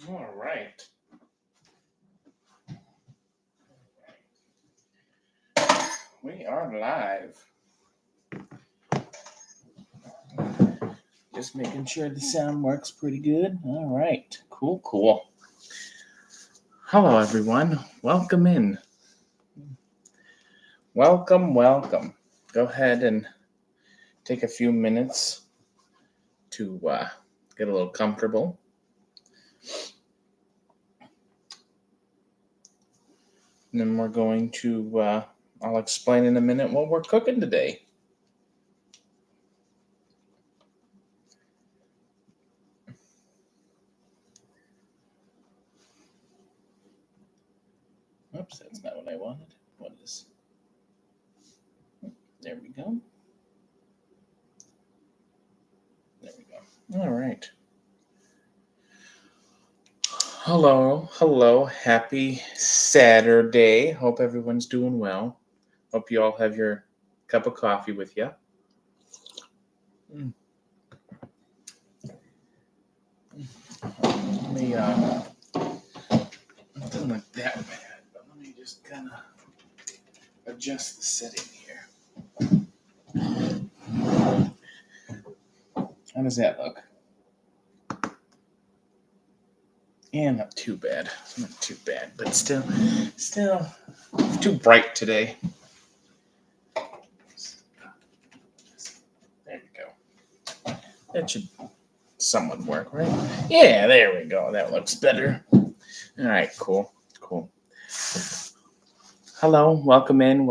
All right. We are live. Just making sure the sound works pretty good. All right. Cool. Hello, everyone. Welcome in. Welcome. Go ahead and take a few minutes to get a little comfortable. And then we're going to, I'll explain in a minute what we're cooking today. Oops, that's not what I wanted. What is? There we go. All right. Hello. Happy Saturday. Hope everyone's doing well. Hope you all have your cup of coffee with you. Let me, it doesn't look that bad, but let me just kind of adjust the setting here. How does that look? Yeah, not too bad. But still too bright today. There we go. That should somewhat work, right? Yeah, there we go. That looks better. All right, cool. Hello, welcome in.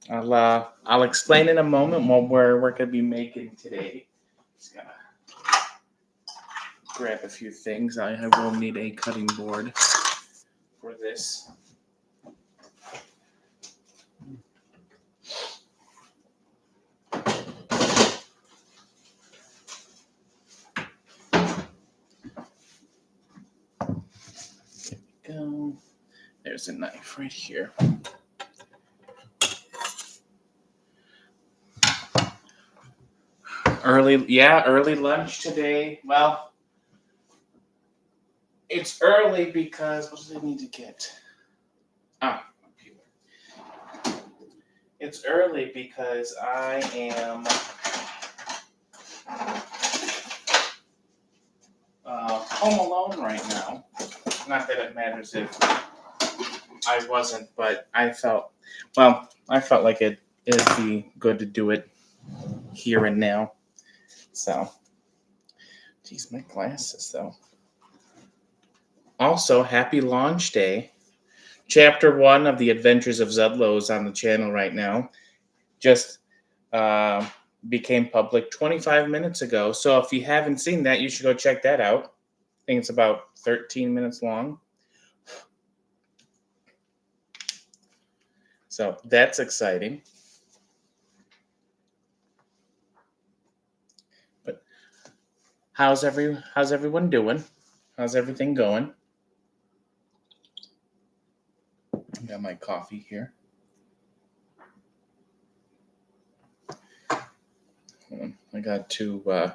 I'll explain in a moment what we're going to be making today. Just gotta grab a few things. I will need a cutting board for this. There we go. There's a knife right here. Early lunch today. Well, it's early because what do I need to get? Computer. It's early because I am home alone right now. Not that it matters if I wasn't, but I felt like it'd be good to do it here and now. So, geez, my glasses though. Also, happy launch day. Chapter 1 of the Adventures of Zudlow is on the channel right now. Just became public 25 minutes ago. So if you haven't seen that, you should go check that out. I think it's about 13 minutes long. So that's exciting. But how's everyone doing? How's everything going? I got my coffee here. I got to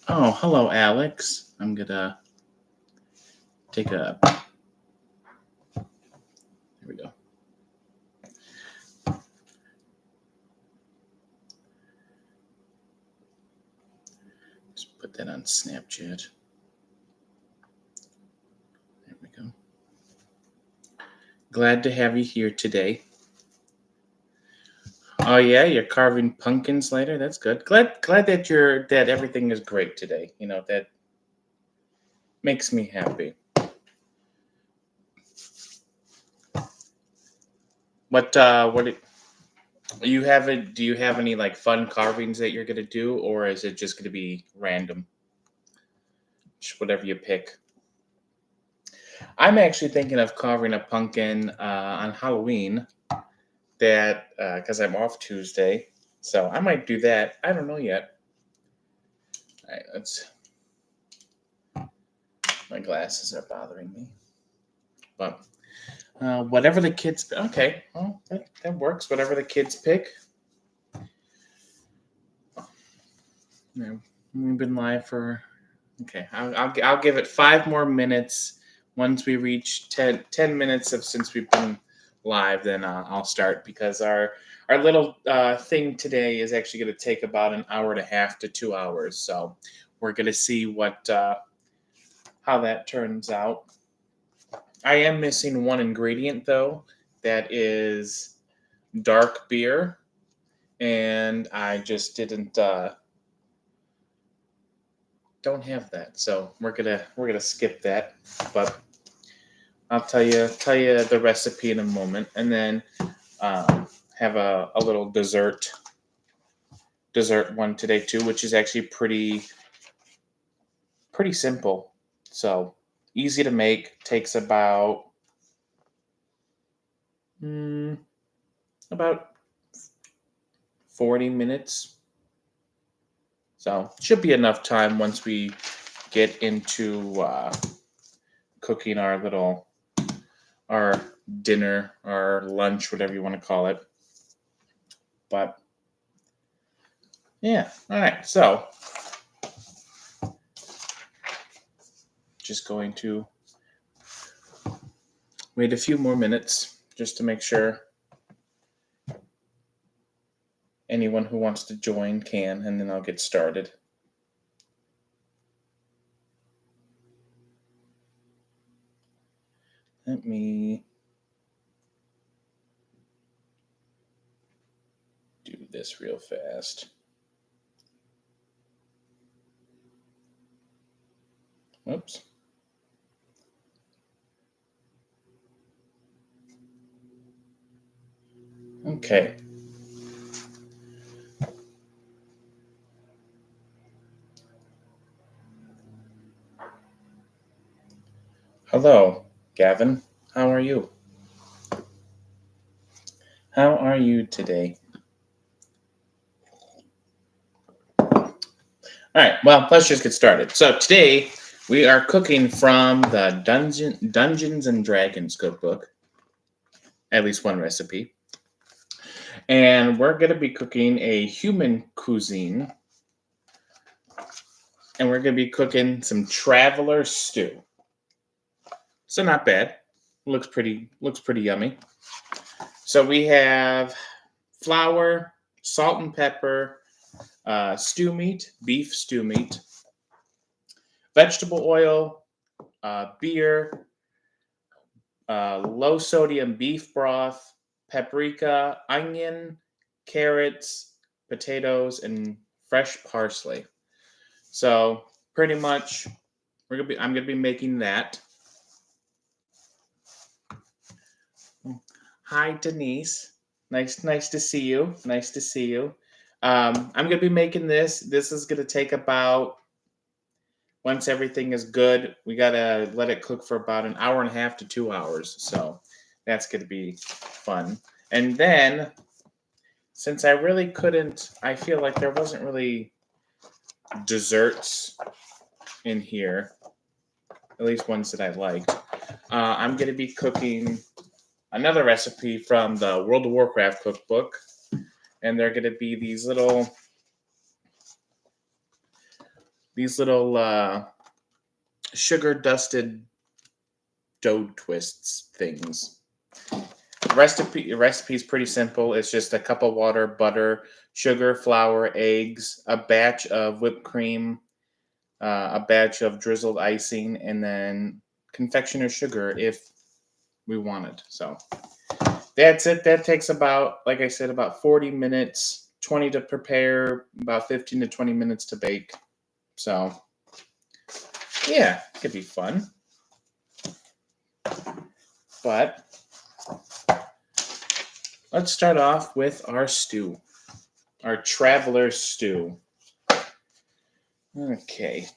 Oh, hello, Alex. I'm gonna take a. Here we go. Just put that on Snapchat. There we go. Glad to have you here today. Oh yeah, you're carving pumpkins later. That's good. Glad that everything is great today. You know, that makes me happy. What do you have? Do you have any like fun carvings that you're gonna do, or is it just gonna be random? Just whatever you pick. I'm actually thinking of carving a pumpkin on Halloween. That because I'm off Tuesday, so I might do that. I don't know yet. All right, my glasses are bothering me, but whatever the kids. Okay, well that works. Whatever the kids pick. Yeah, we've been live for. Okay, I'll give it 5 more minutes. Once we reach 10 minutes of since we've been live, then I'll start because our little thing today is actually going to take about an hour and a half to 2 hours. So we're going to see what how that turns out. I am missing one ingredient though. That is dark beer, and I just didn't. Don't have that, so we're gonna skip that. But I'll tell you the recipe in a moment, and then have a little dessert one today too, which is actually pretty simple. So easy to make. Takes mm, about 40 minutes. So should be enough time once we get into cooking our dinner, our lunch, whatever you want to call it. But yeah, all right. So just going to wait a few more minutes just to make sure anyone who wants to join can, and then I'll get started. Let me do this real fast. Oops. Okay. Hello, Gavin. How are you? How are you today? All right, well, let's just get started. So today we are cooking from the Dungeons and Dragons cookbook, at least one recipe. And we're going to be cooking a human cuisine, and we're going to be cooking some traveler stew. So not bad. Looks pretty yummy. So we have flour, salt and pepper, stew meat, beef stew meat, vegetable oil, beer, low sodium beef broth, paprika, onion, carrots, potatoes, and fresh parsley. So pretty much, I'm gonna be making that. Hi, Denise. Nice to see you. Nice to see you. I'm gonna be making this. This is gonna take about, once everything is good, we gotta let it cook for about an hour and a half to 2 hours. So that's gonna be fun. And then, since I feel like there wasn't really desserts in here, at least ones that I liked. I'm gonna be cooking another recipe from the World of Warcraft cookbook, and they're gonna be these little sugar dusted dough twists things. Recipe is pretty simple. It's just a cup of water, butter, sugar, flour, eggs, a batch of whipped cream, a batch of drizzled icing, and then confectioner's sugar if we wanted. So that's it. That takes about, like I said, about 40 minutes, 20 to prepare, about 15 to 20 minutes to bake. So yeah, it could be fun. But let's start off with our stew, our traveler stew. Okay.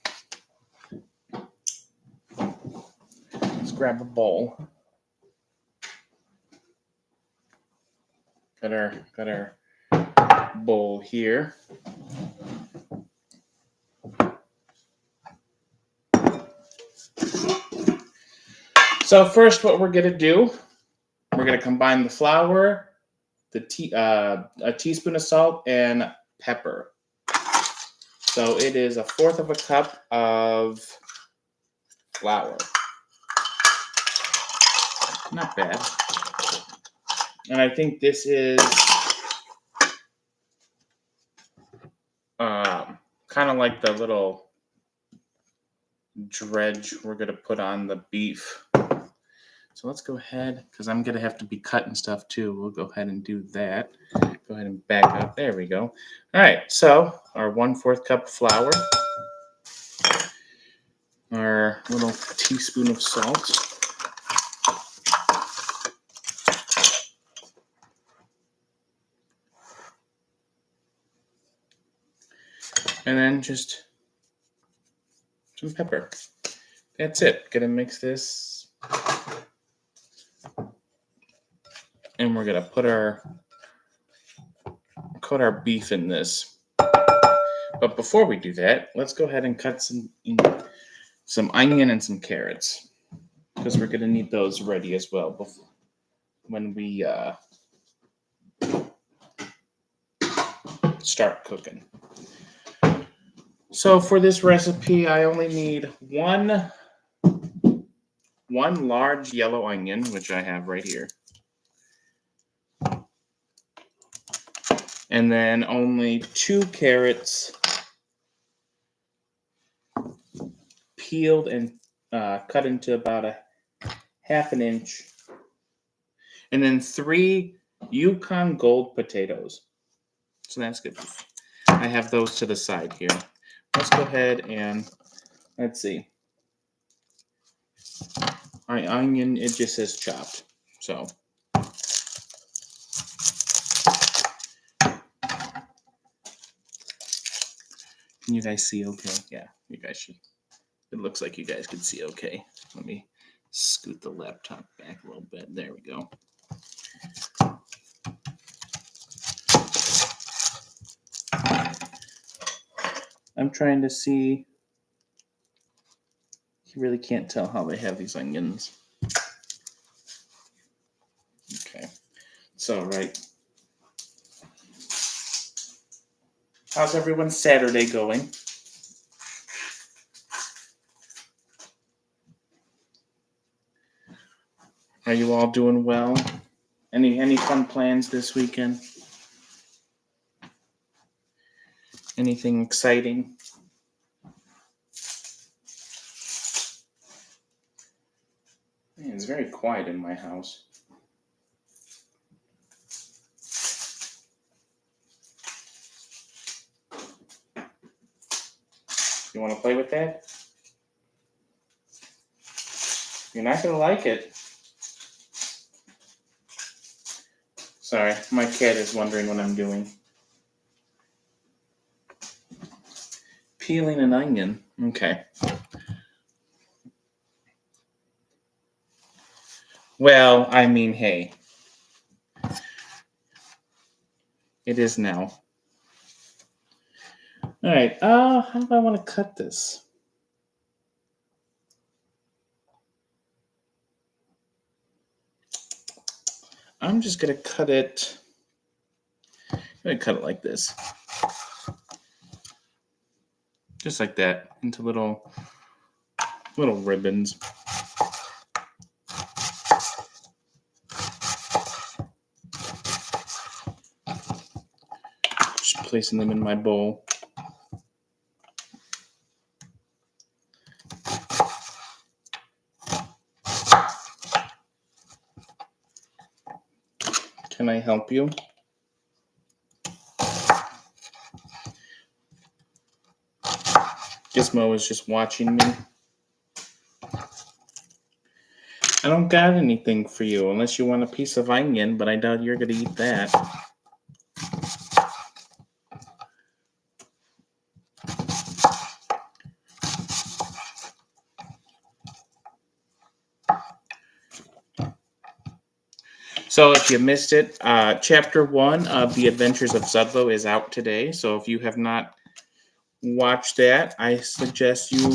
Let's grab a bowl. Got our bowl here. So first, what we're gonna do, we're gonna combine the flour, a teaspoon of salt, and pepper. So it is 1/4 of a cup of flour. Not bad. And I think this is kind of like the little dredge we're going to put on the beef. So let's go ahead, because I'm going to have to be cutting stuff too. We'll go ahead and do that. Go ahead and back up. There we go. All right, so our 1/4 cup of flour, our little teaspoon of salt, and then just some pepper. That's it. Gonna mix this, and we're gonna coat our beef in this. But before we do that, let's go ahead and cut some onion and some carrots, because we're gonna need those ready as well when we start cooking. So for this recipe, I only need one large yellow onion, which I have right here. And then only 2 carrots, peeled and cut into about a 1/2 inch. And then 3 Yukon Gold potatoes. So that's good. I have those to the side here. Let's go ahead and, let's see. My onion, it just says chopped. So can you guys see okay? Yeah, you guys should. It looks like you guys can see okay. Let me scoot the laptop back a little bit. There we go. I'm trying to see. You really can't tell how they have these onions. Okay. So, right. How's everyone's Saturday going? Are you all doing well? Any fun plans this weekend? Anything exciting? Man, it's very quiet in my house. You want to play with that? You're not going to like it. Sorry, my cat is wondering what I'm doing. Peeling an onion. Okay. Well, I mean, hey. It is now. All right. How do I want to cut this? I'm just going to cut it. I'm going to cut it like this. Just like that, into little ribbons. Just placing them in my bowl. Can I help you? Gizmo is just watching me. I don't got anything for you unless you want a piece of onion, but I doubt you're going to eat that. So if you missed it, Chapter 1 of The Adventures of Sudlow is out today. So if you have not watched that, I suggest you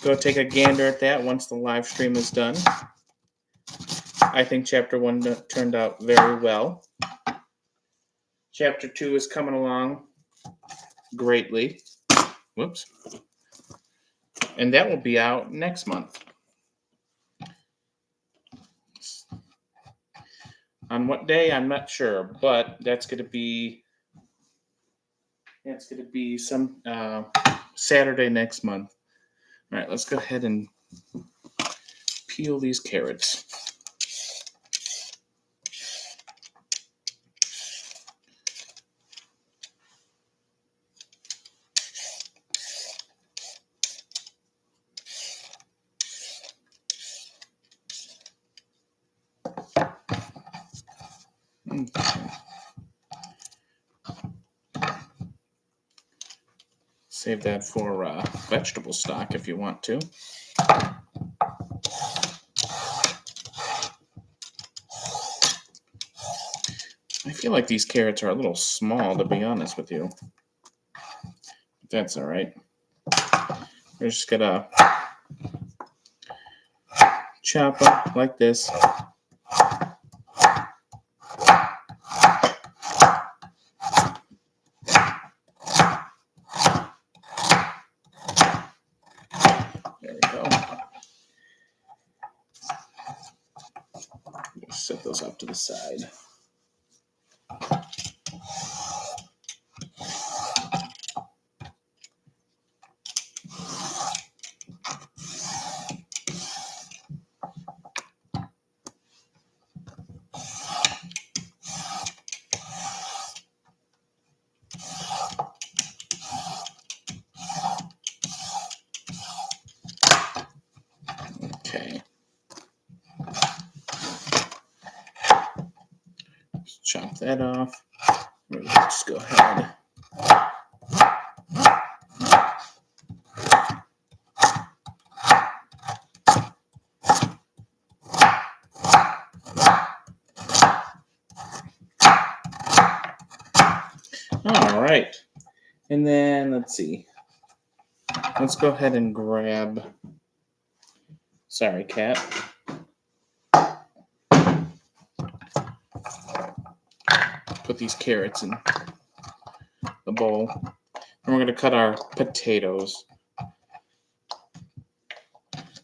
go take a gander at that once the live stream is done. I think Chapter 1 turned out very well. Chapter 2 is coming along greatly. Whoops. And that will be out next month. On what day, I'm not sure, but that's going to be some Saturday next month. All right, let's go ahead and peel these carrots. Okay. Save that for vegetable stock if you want to. I feel like these carrots are a little small, to be honest with you. But that's all right. We're just gonna chop up like this. There we go. Set those off to the side. Okay. Just chop that off. We'll just go ahead. All right. And then let's see. Let's go ahead and grab. Sorry, cat. Put these carrots in the bowl. And we're going to cut our potatoes.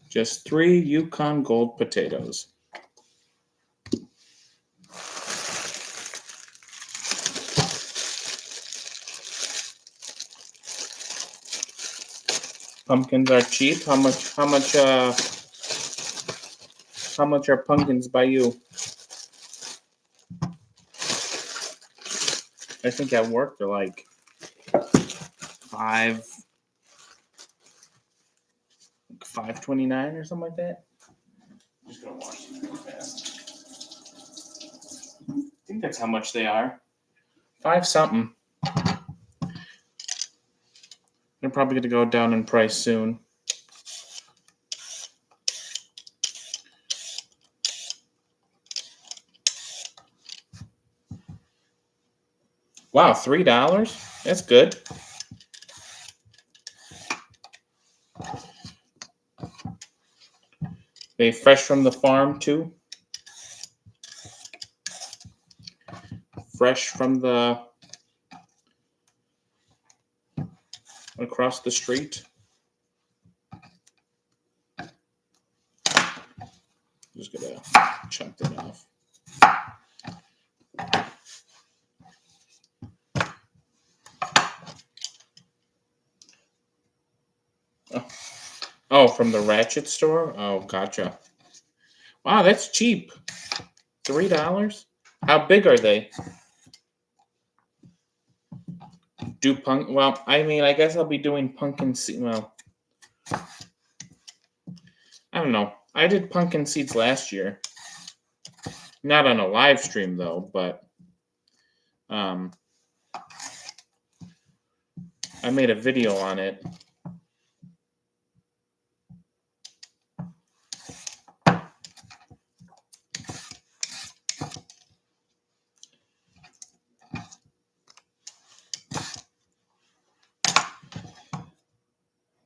Just 3 Yukon Gold potatoes. Pumpkins are cheap. How much are pumpkins by you? I think at work they're like $5.29 or something like that. I'm just gonna wash these real fast. I think that's how much they are. 5 something. They're probably gonna go down in price soon. Wow, $3? That's good. They fresh from the farm too. Fresh from the across the street. Just gonna chop that off. Oh, from the Ratchet store? Oh, gotcha. Wow, that's cheap. $3? How big are they? Well, I mean, I guess I'll be doing pumpkin seed. Well, I don't know. I did pumpkin seeds last year. Not on a live stream though, but I made a video on it.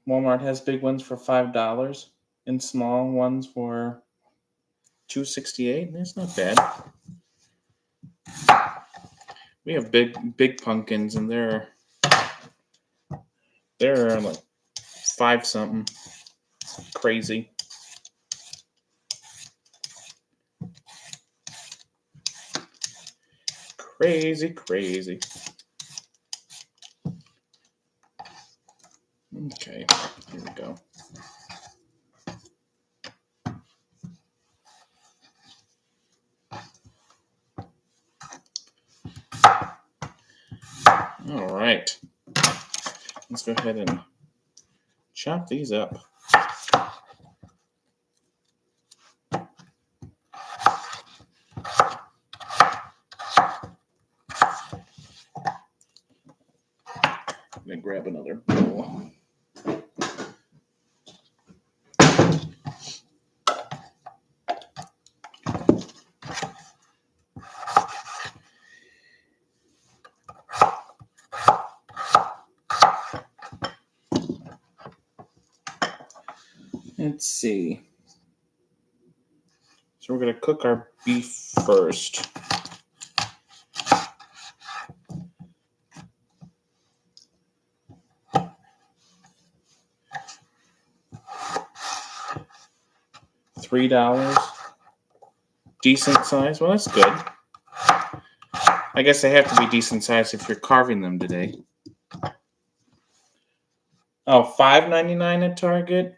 Walmart has big ones for $5 and small ones for $2.68. That's not bad. We have big pumpkins, and they're They're like 5 something. Crazy. Crazy. Okay, here we go. All right. Let's go ahead and chop these up. I'm going to grab another bowl. Let's see. So we're going to cook our beef first. $3. Decent size. Well, that's good. I guess they have to be decent size if you're carving them today. Oh, $5.99 at Target?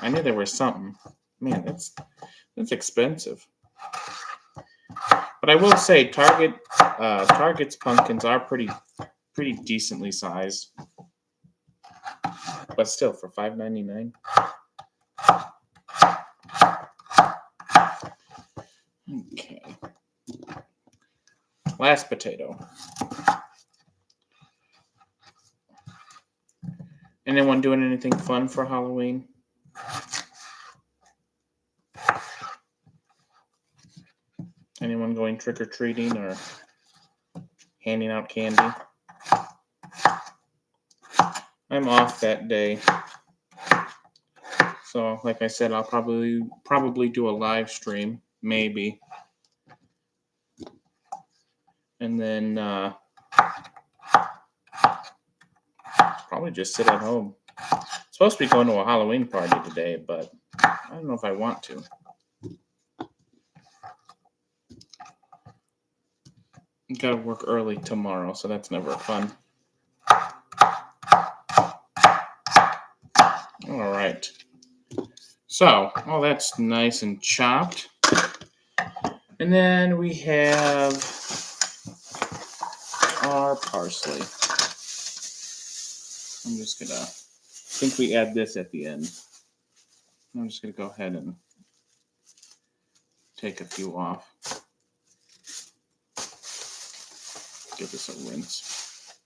I knew there was something. Man, that's expensive. But I will say Target's pumpkins are pretty decently sized. But still, for $5.99. Okay. Last potato. Anyone doing anything fun for Halloween? Anyone going trick-or-treating or handing out candy? I'm off that day. So, like I said, I'll probably do a live stream, maybe. And then probably just sit at home. I'm supposed to be going to a Halloween party today, but I don't know if I want to. Gotta work early tomorrow, so that's never fun. All right. So, all that's nice and chopped. And then we have our parsley. I'm just gonna, I think we add this at the end. I'm just gonna go ahead and take a few off. Give this a rinse.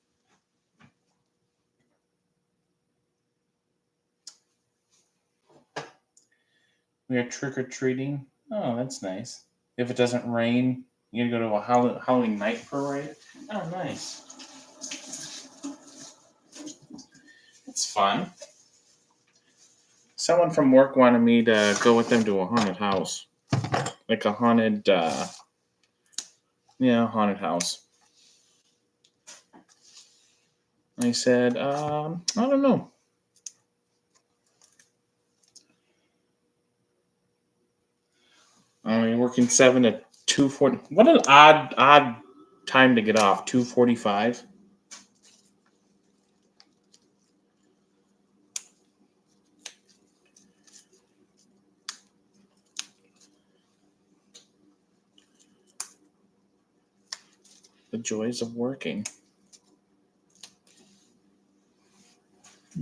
We are trick-or-treating. Oh, that's nice. If it doesn't rain, you're gonna go to a Halloween night parade. Oh, nice. It's fun. Someone from work wanted me to go with them to a haunted house. Like a haunted, haunted house. I said, I don't know. You're working 7 to 2:40. What an odd time to get off. 2:45. The joys of working.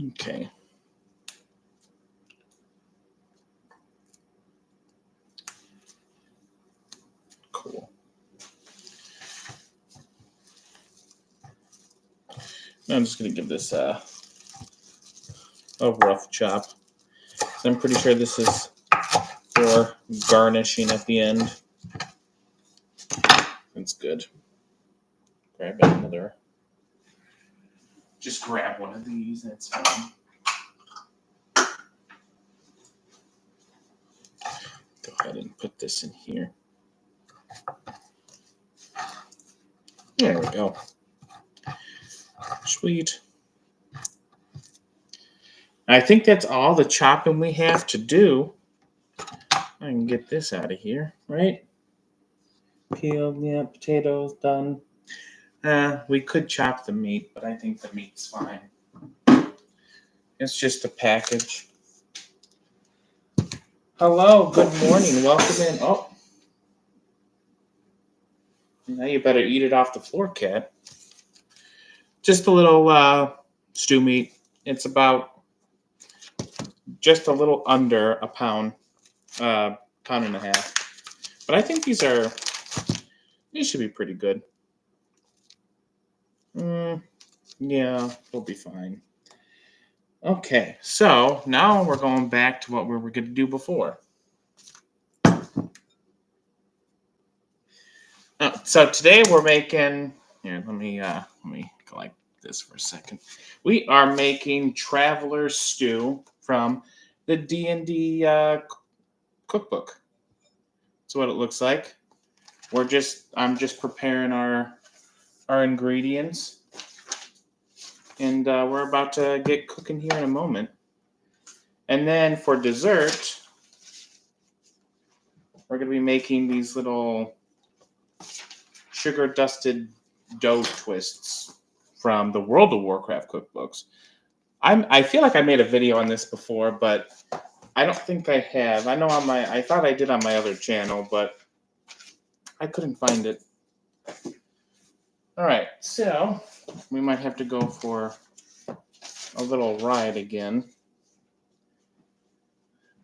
Okay. Cool. I'm just going to give this a rough chop. I'm pretty sure this is for garnishing at the end. That's good. Grab another. Just grab one of these. That's fine. Go ahead and put this in here. There we go. Sweet. I think that's all the chopping we have to do. I can get this out of here, right? Peeled, yeah, potatoes done. We could chop the meat, but I think the meat's fine. It's just a package. Hello, good morning. Welcome in. Oh, now you better eat it off the floor, cat. Just a little stew meat. It's about just a little under a pound, pound and a half. But I think these should be pretty good. Yeah, we'll be fine. Okay, so now we're going back to what we were going to do before. So today we're making. Here, let me go like this for a second. We are making traveler stew from the DnD cookbook. That's what it looks like. I'm just preparing our ingredients, and we're about to get cooking here in a moment. And then for dessert, we're going to be making these little sugar dusted dough twists from the World of Warcraft cookbooks. I feel like I made a video on this before, but I don't think I have. I thought I did on my other channel, but I couldn't find it. All right, so we might have to go for a little ride again.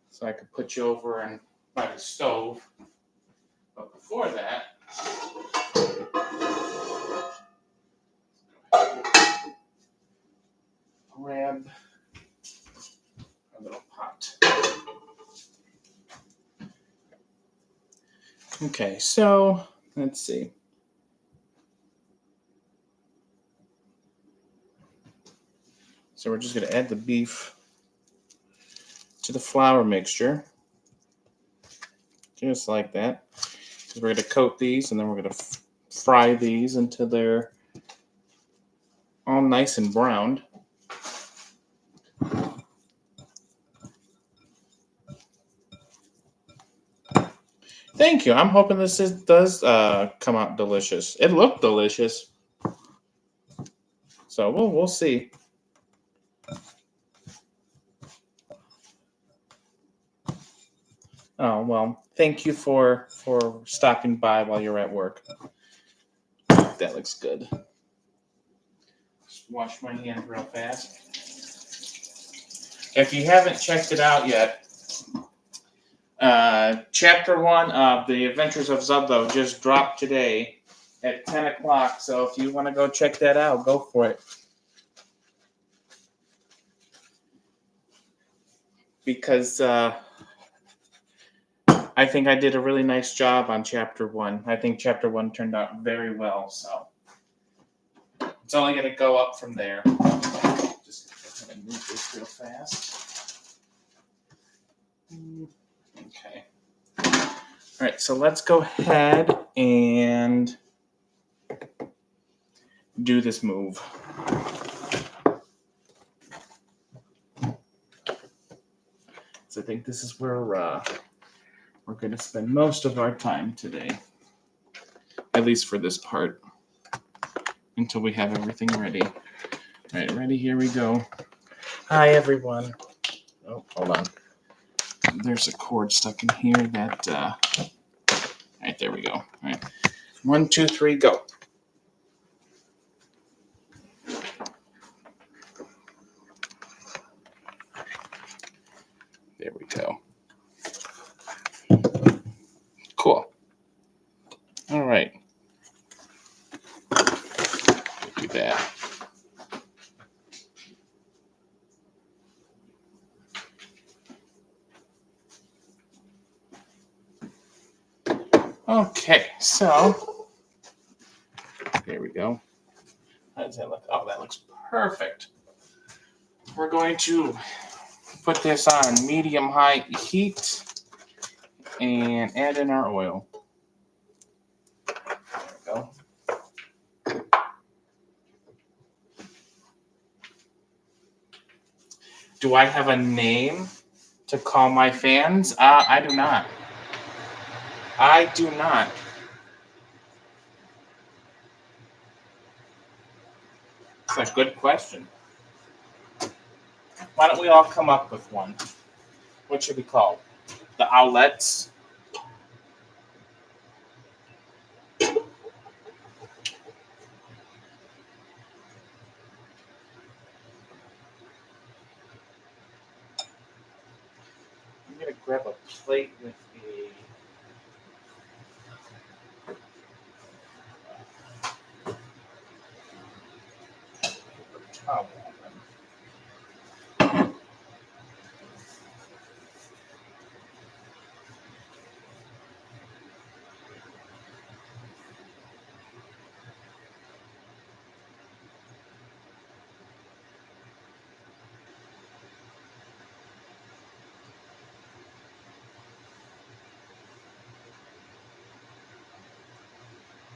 So I could put you over and by the stove. But before that, grab a little pot. Okay, so let's see. So we're just going to add the beef to the flour mixture. Just like that. So we're going to coat these, and then we're going to fry these until they're all nice and browned. Thank you. I'm hoping this does come out delicious. It looked delicious. So we'll see. Oh, well, thank you for stopping by while you're at work. That looks good. Just wash my hands real fast. If you haven't checked it out yet, Chapter 1 of The Adventures of Zublo just dropped today at 10 o'clock. So if you want to go check that out, go for it. Because I think I did a really nice job on Chapter 1. I think Chapter 1 turned out very well. So it's only going to go up from there. Just go ahead and move this real fast. Okay. All right, so let's go ahead and do this move. So I think this is where we're going to spend most of our time today, at least for this part, until we have everything ready. All right, ready? Here we go. Hi, everyone. Oh, hold on. There's a cord stuck in here that... All right, there we go. All right. 1, 2, 3, go. There we go. Cool. All right. Do that. Okay, so there we go. How does that look? Oh, that looks perfect. We're going to put this on medium-high heat and add in our oil. There we go. Do I have a name to call my fans? I do not. I do not. It's a good question. Why don't we all come up with one? What should we call the outlets? I'm gonna grab a plate with a towel.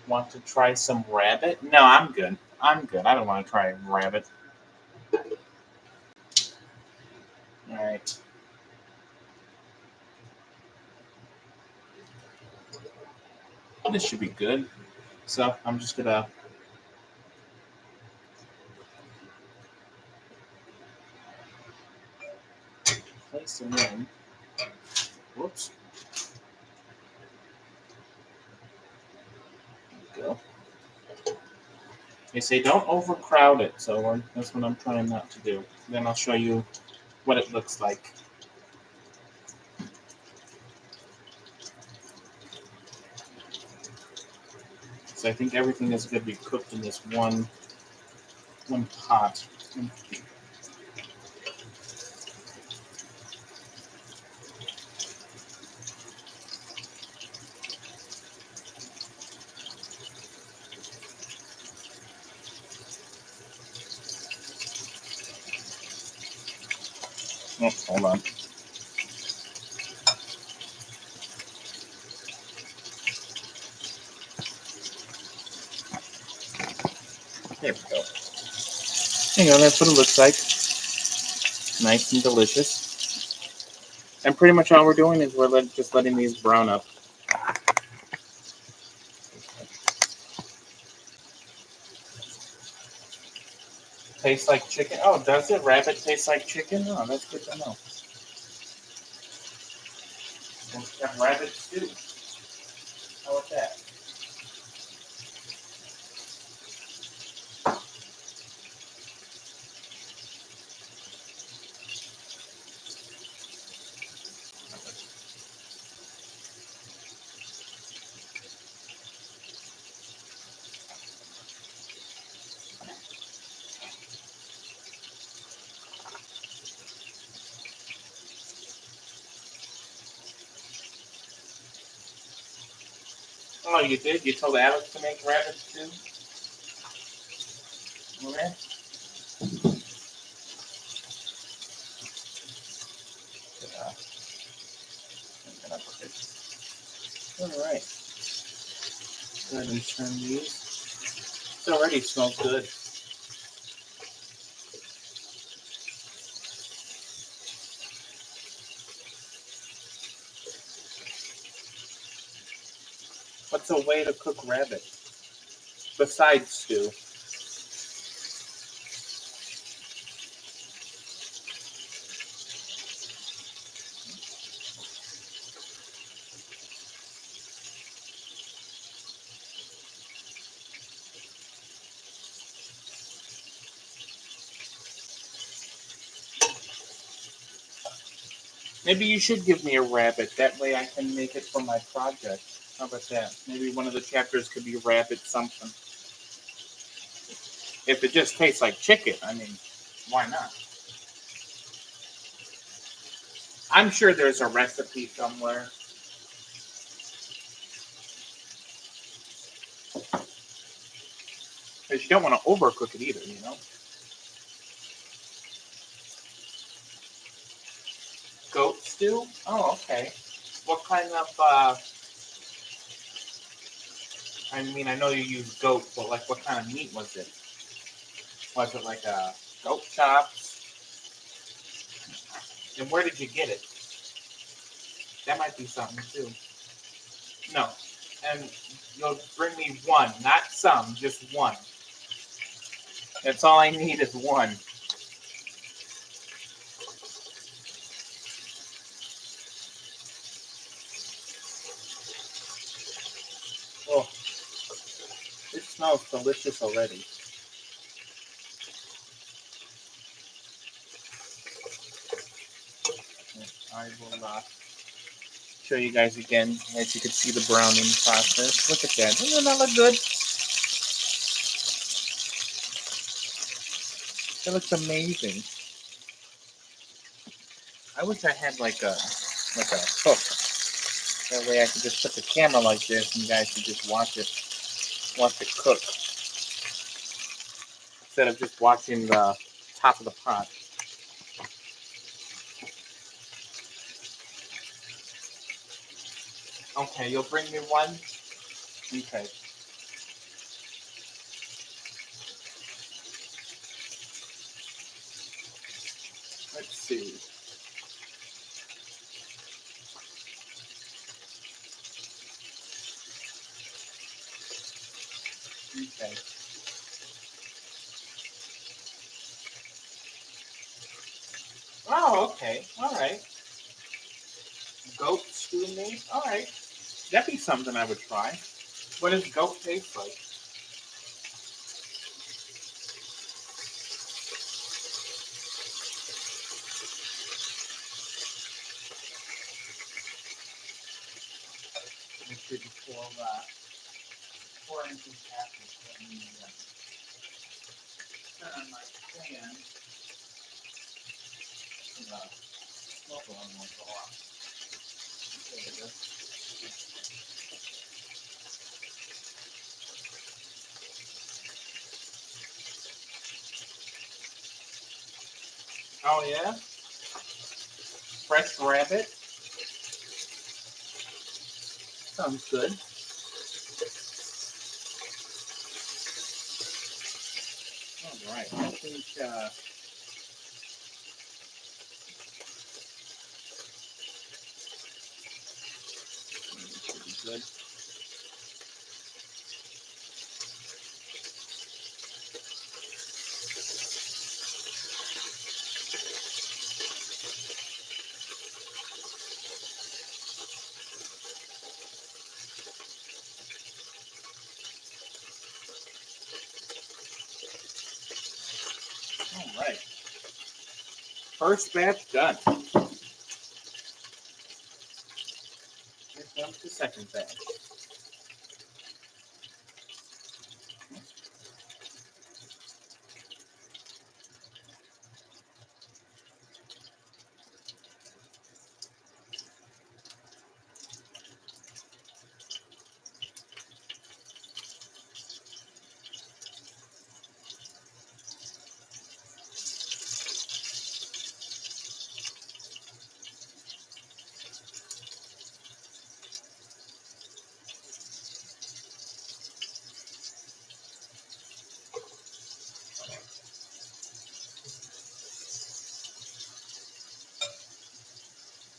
Want to try some rabbit? No, I'm good. I'm good. I don't want to try rabbit. All right. This should be good. So I'm just gonna place them in. Whoops. There we go. They say don't overcrowd it, so that's what I'm trying not to do. Then I'll show you what it looks like. So I think everything is going to be cooked in this one pot. Oh, hold on. There we go. There you go. That's what it looks like. Nice and delicious. And pretty much all we're doing is we're just letting these brown up. Tastes like chicken. Oh, does it? Rabbit tastes like chicken? Oh, that's good to know. We'll have rabbit stew. How about that? Oh, you did? You told Alex to make rabbit stew? Okay. All right. Go ahead and turn these. It already smells good. What's a way to cook rabbit besides stew? Maybe you should give me a rabbit. That way I can make it for my project. How about that? Maybe one of the chapters could be rabbit something. If it just tastes like chicken, I mean, why not? I'm sure there's a recipe somewhere. Because you don't want to overcook it either, you know? Goat stew? Oh, okay. What kind of, I mean, I know you use goat, but like what kind of meat was it? Was it like a goat chops? And where did you get it? That might be something too. No. And you'll bring me one, not some, just one. That's all I need is one. Oh, it smells delicious already. I will show you guys again, as you can see the browning process. Look at that. Doesn't that look good? That looks amazing. I wish I had like a hook. That way I could just put the camera like this and you guys could just watch it cook. Instead of just watching the top of the pot. Okay, you'll bring me one? Okay. Let's see. Okay. Oh, okay. All right. Goat stew meat? All right. That'd be something I would try. What does goat taste like? Make sure to pour in some apples. Let me turn on my pan. The smoke alarm won't go off. There we go. Oh yeah? Fresh rabbit? Sounds good. All right. I think should be good. All right. First batch done. Here comes the second batch.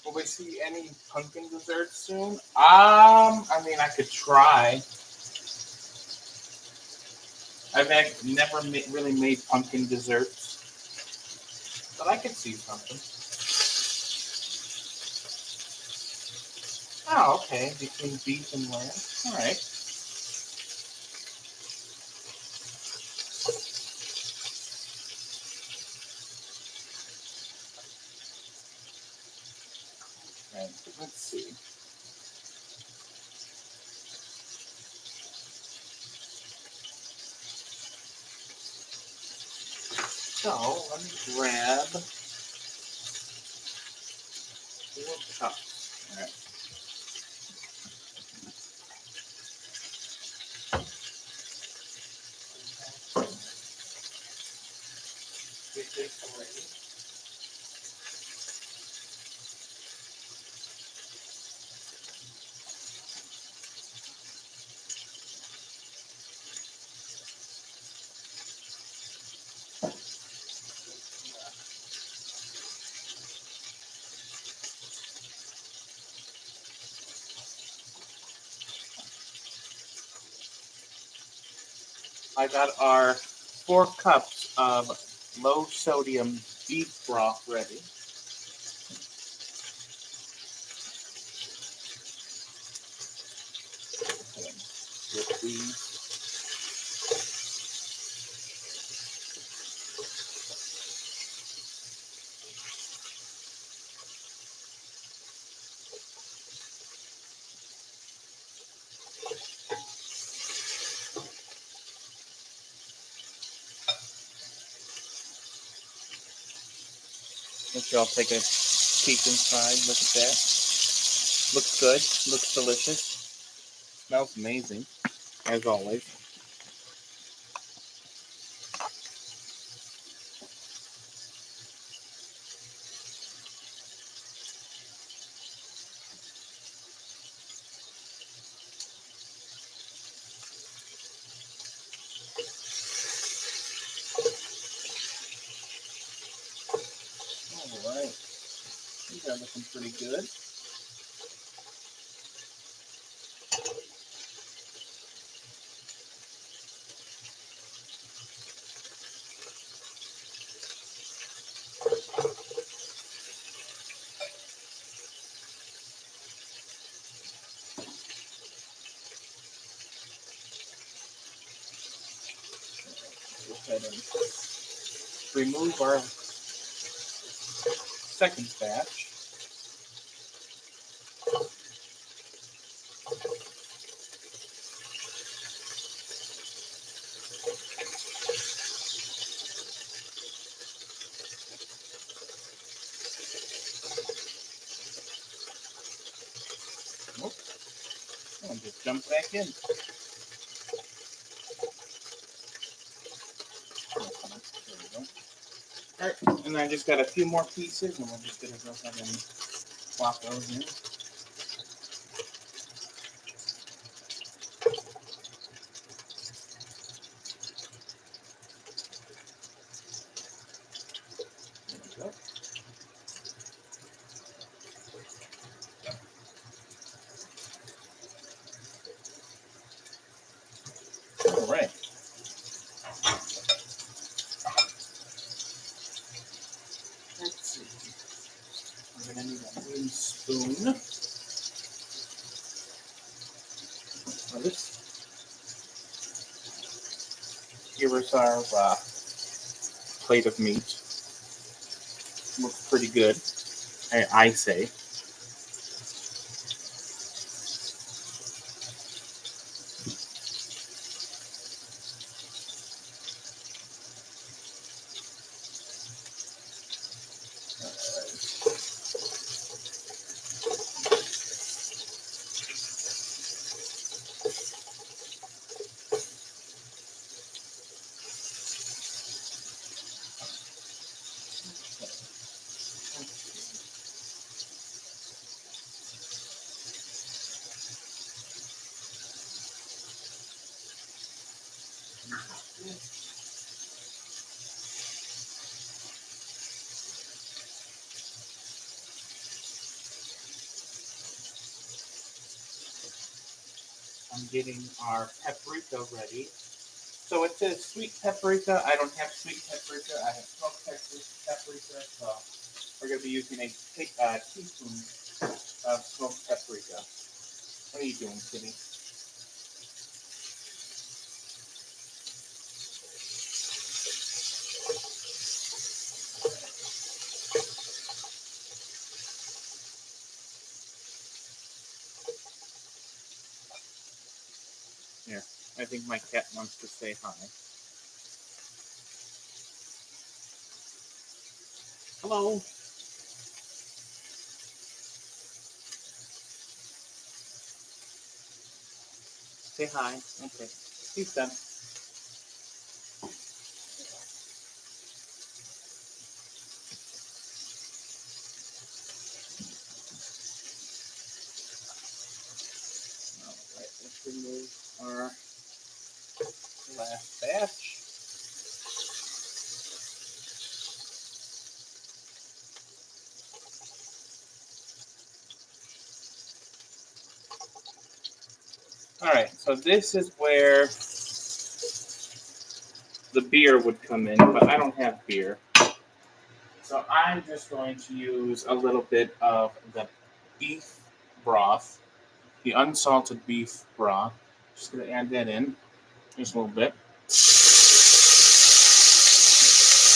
Will we see any pumpkin desserts soon? I mean, I could try. I've never really made pumpkin desserts, but I could see something. Oh, okay. Between beef and lamb. All right. Right. Let's see. So let me grab 4 cups. All right. Get this ready. I got our 4 cups of low sodium beef broth ready. With these. Let y'all take a peek inside. Look at that. Looks good. Looks delicious. Smells amazing, as always. All right. These are looking pretty good. Go ahead and remove our second batch. And just jump back in. There we go. Alright, and I just got a few more pieces, and we're just going to go ahead and plop those in. There we go. Alright. Let's see. I'm going to need a wooden spoon. Now this, here is our plate of meat. Looks pretty good, I say. I'm getting our paprika ready. So it says sweet paprika. I don't have sweet paprika. I have smoked paprika. So we're going to be using a teaspoon of smoked paprika. What are you doing, Kitty? Here, I think my cat wants to say hi. Hello. Say hi. Okay. He's done. Alright, let's remove our last batch. Alright, so this is where the beer would come in, but I don't have beer. So I'm just going to use a little bit of the beef broth, the unsalted beef broth. Just going to add that in, just a little bit.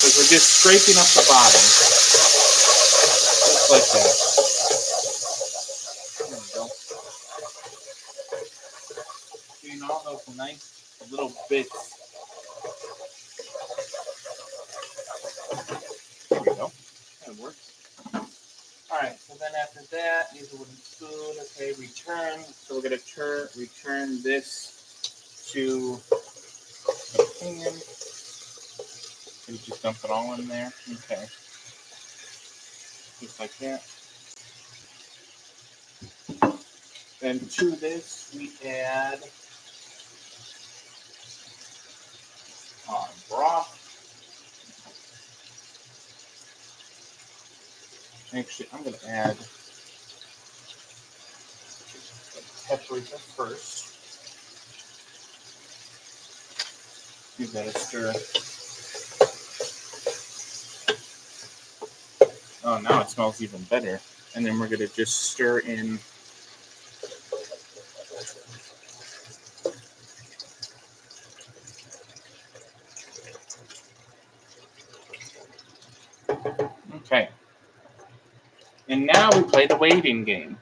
Because we're just scraping up the bottom, just like that. There we go. Getting all those nice little bits. There we go. That works. All right. So then after that, use a wooden spoon. Okay. Return. So we're gonna return this to the pan. And just dump it all in there. Okay. Just like that. Then to this we add our broth. Actually, I'm going to add paprika first. Give that a stir. Oh, now it smells even better. And then we're going to just stir in okay. And now we play the waiting game.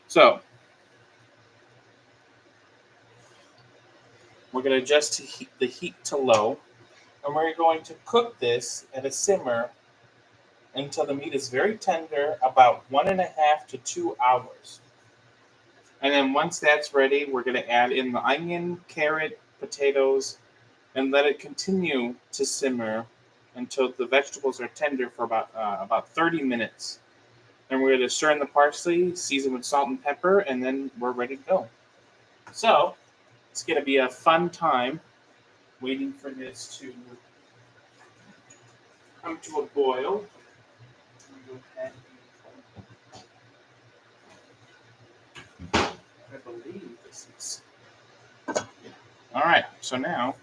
So we're going to adjust the heat to low, and we're going to cook this at a simmer until the meat is very tender, about 1.5 to 2 hours. And then once that's ready, we're going to add in the onion, carrot, potatoes, and let it continue to simmer until the vegetables are tender for about 30 minutes. Then we're going to stir in the parsley, season with salt and pepper, and then we're ready to go. So it's going to be a fun time waiting for this to come to a boil. I believe this is. All right, so now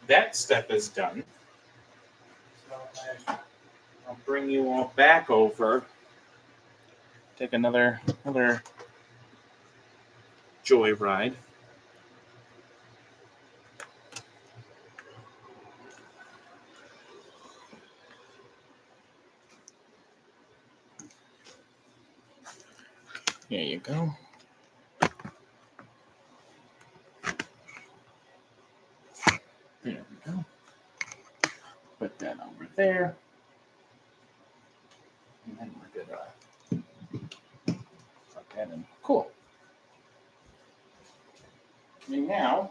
that step is done. So I'll bring you all back over. Take another joyride. Here you go. There we go. Put that over there. And then we're gonna put that in. Cool. And now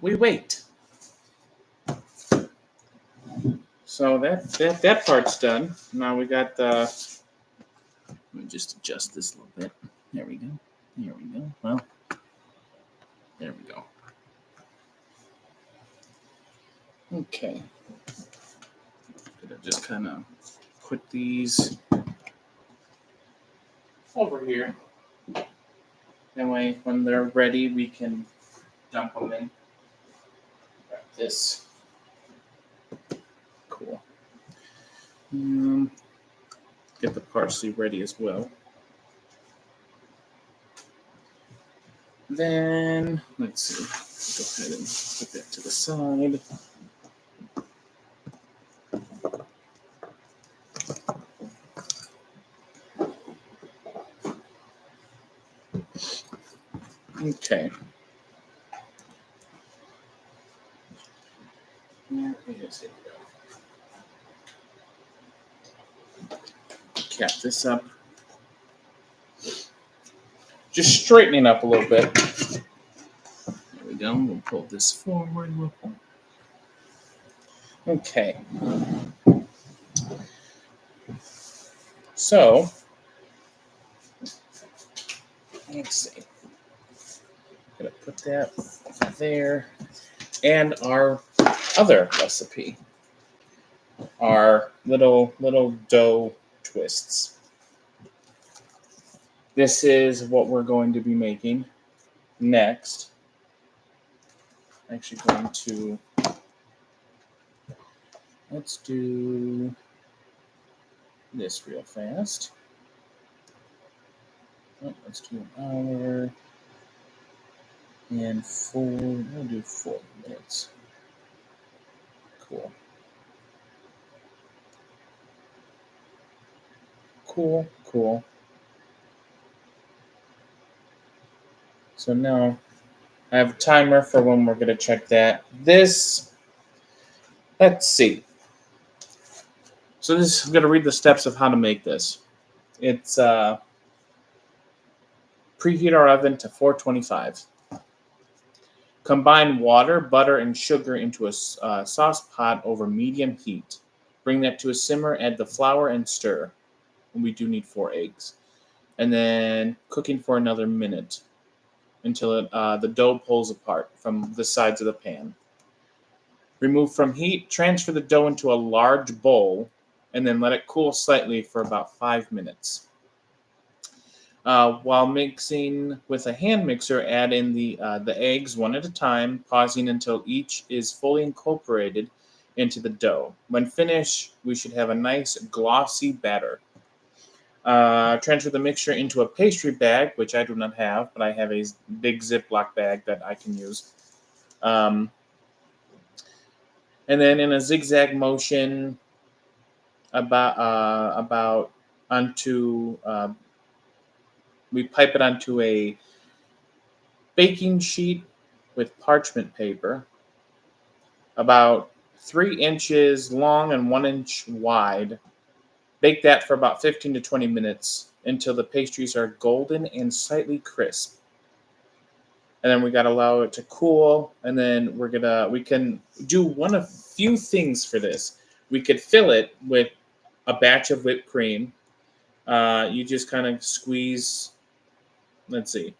we wait. So that part's done. Now we got the. Let me just adjust this a little bit. There we go. There we go. Well, there we go. Okay. Gonna just kind of put these over here. That way, when they're ready, we can dump them in. Got this. Cool. Get the parsley ready as well. Then, let's see. Go ahead and put that to the side. Okay. Cap this up. Just straightening up a little bit. There we go. We'll pull this forward. Okay. So, let's see. Gonna put that there. And our other recipe, our little dough twists. This is what we're going to be making. next, I'm actually going to, let's do this real fast. Oh, let's do an hour and we'll do 4 minutes. Cool. Cool. So now I have a timer for when we're going to check that. Let's see. So this is going to read the steps of how to make this. It's preheat our oven to 425. Combine water, butter, and sugar into a sauce pot over medium heat. Bring that to a simmer, add the flour, and stir. And we do need 4 eggs. And then cooking for another minute until the dough pulls apart from the sides of the pan. Remove from heat, transfer the dough into a large bowl, and then let it cool slightly for about 5 minutes. While mixing with a hand mixer, add in the eggs one at a time, pausing until each is fully incorporated into the dough. When finished, we should have a nice glossy batter. Transfer the mixture into a pastry bag, which I do not have, but I have a big Ziploc bag that I can use. And then in a zigzag motion, about onto we pipe it onto a baking sheet with parchment paper, about 3 inches long and 1 inch wide. Bake that for about 15 to 20 minutes until the pastries are golden and slightly crisp. And then we got to allow it to cool. And then we can do one of few things for this. We could fill it with a batch of whipped cream. You just kind of squeeze. Let's see.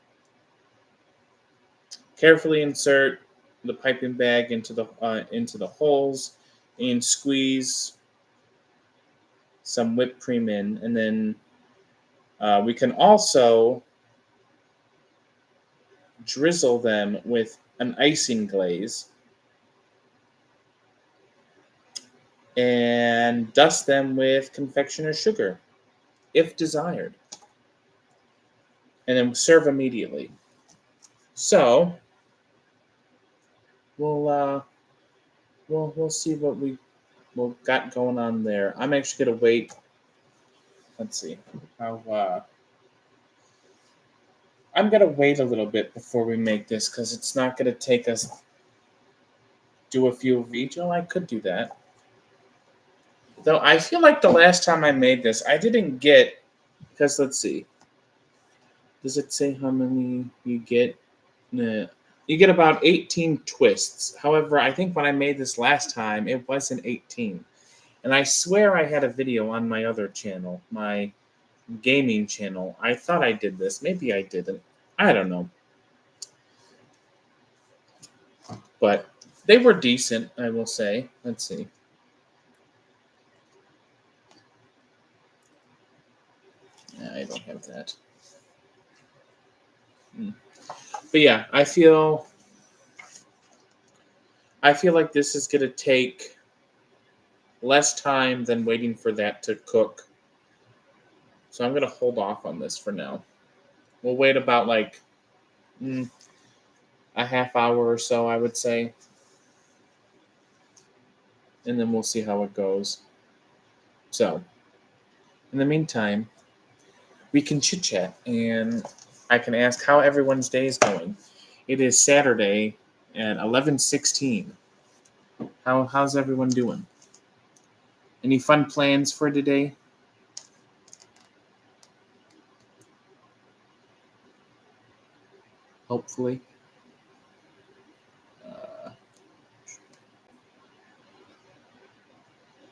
Carefully insert the piping bag into the holes and squeeze some whipped cream in, and then we can also drizzle them with an icing glaze and dust them with confectioner's sugar, if desired, and then serve immediately. So we'll see what we got going on there. I'm actually gonna wait. Let's see. I'm gonna wait a little bit before we make this because it's not gonna take us do a few of each. Oh, I could do that. Though I feel like the last time I made this, I didn't get, because let's see. Does it say how many you get? Nah. You get about 18 twists. However, I think when I made this last time, it wasn't 18. And I swear I had a video on my other channel, my gaming channel. I thought I did this. Maybe I didn't. I don't know. But they were decent, I will say. Let's see. I don't have that. But yeah, I feel like this is going to take less time than waiting for that to cook. So I'm going to hold off on this for now. We'll wait about like a half hour or so, I would say. And then we'll see how it goes. So, in the meantime, we can chit-chat and I can ask how everyone's day is going. It is Saturday at 11:16. How's everyone doing? Any fun plans for today? Hopefully.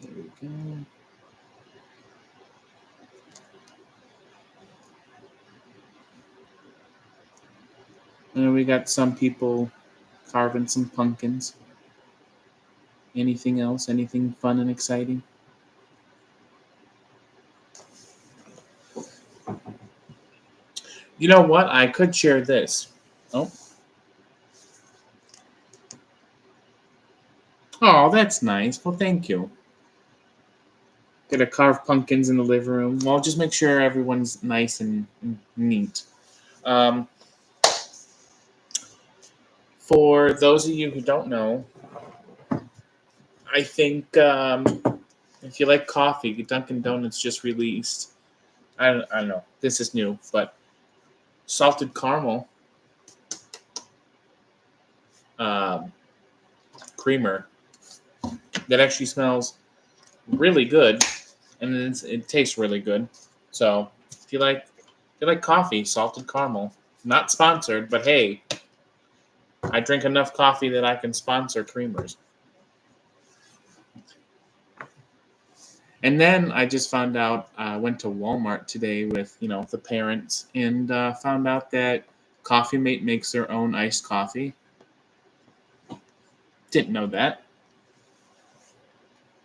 There we go. And we got some people carving some pumpkins. Anything else? Anything fun and exciting? You know what? I could share this. Oh. Oh, that's nice. Well, thank you. Gonna carve pumpkins in the living room. Well, just make sure everyone's nice and neat. Um, for those of you who don't know, I think if you like coffee, Dunkin' Donuts just released. I don't know. This is new, but salted caramel um, creamer that actually smells really good, and it tastes really good. So if you like coffee, salted caramel, not sponsored, but hey, I drink enough coffee that I can sponsor creamers. And then I just found out I went to Walmart today with the parents and found out that Coffee Mate makes their own iced coffee. Didn't know that,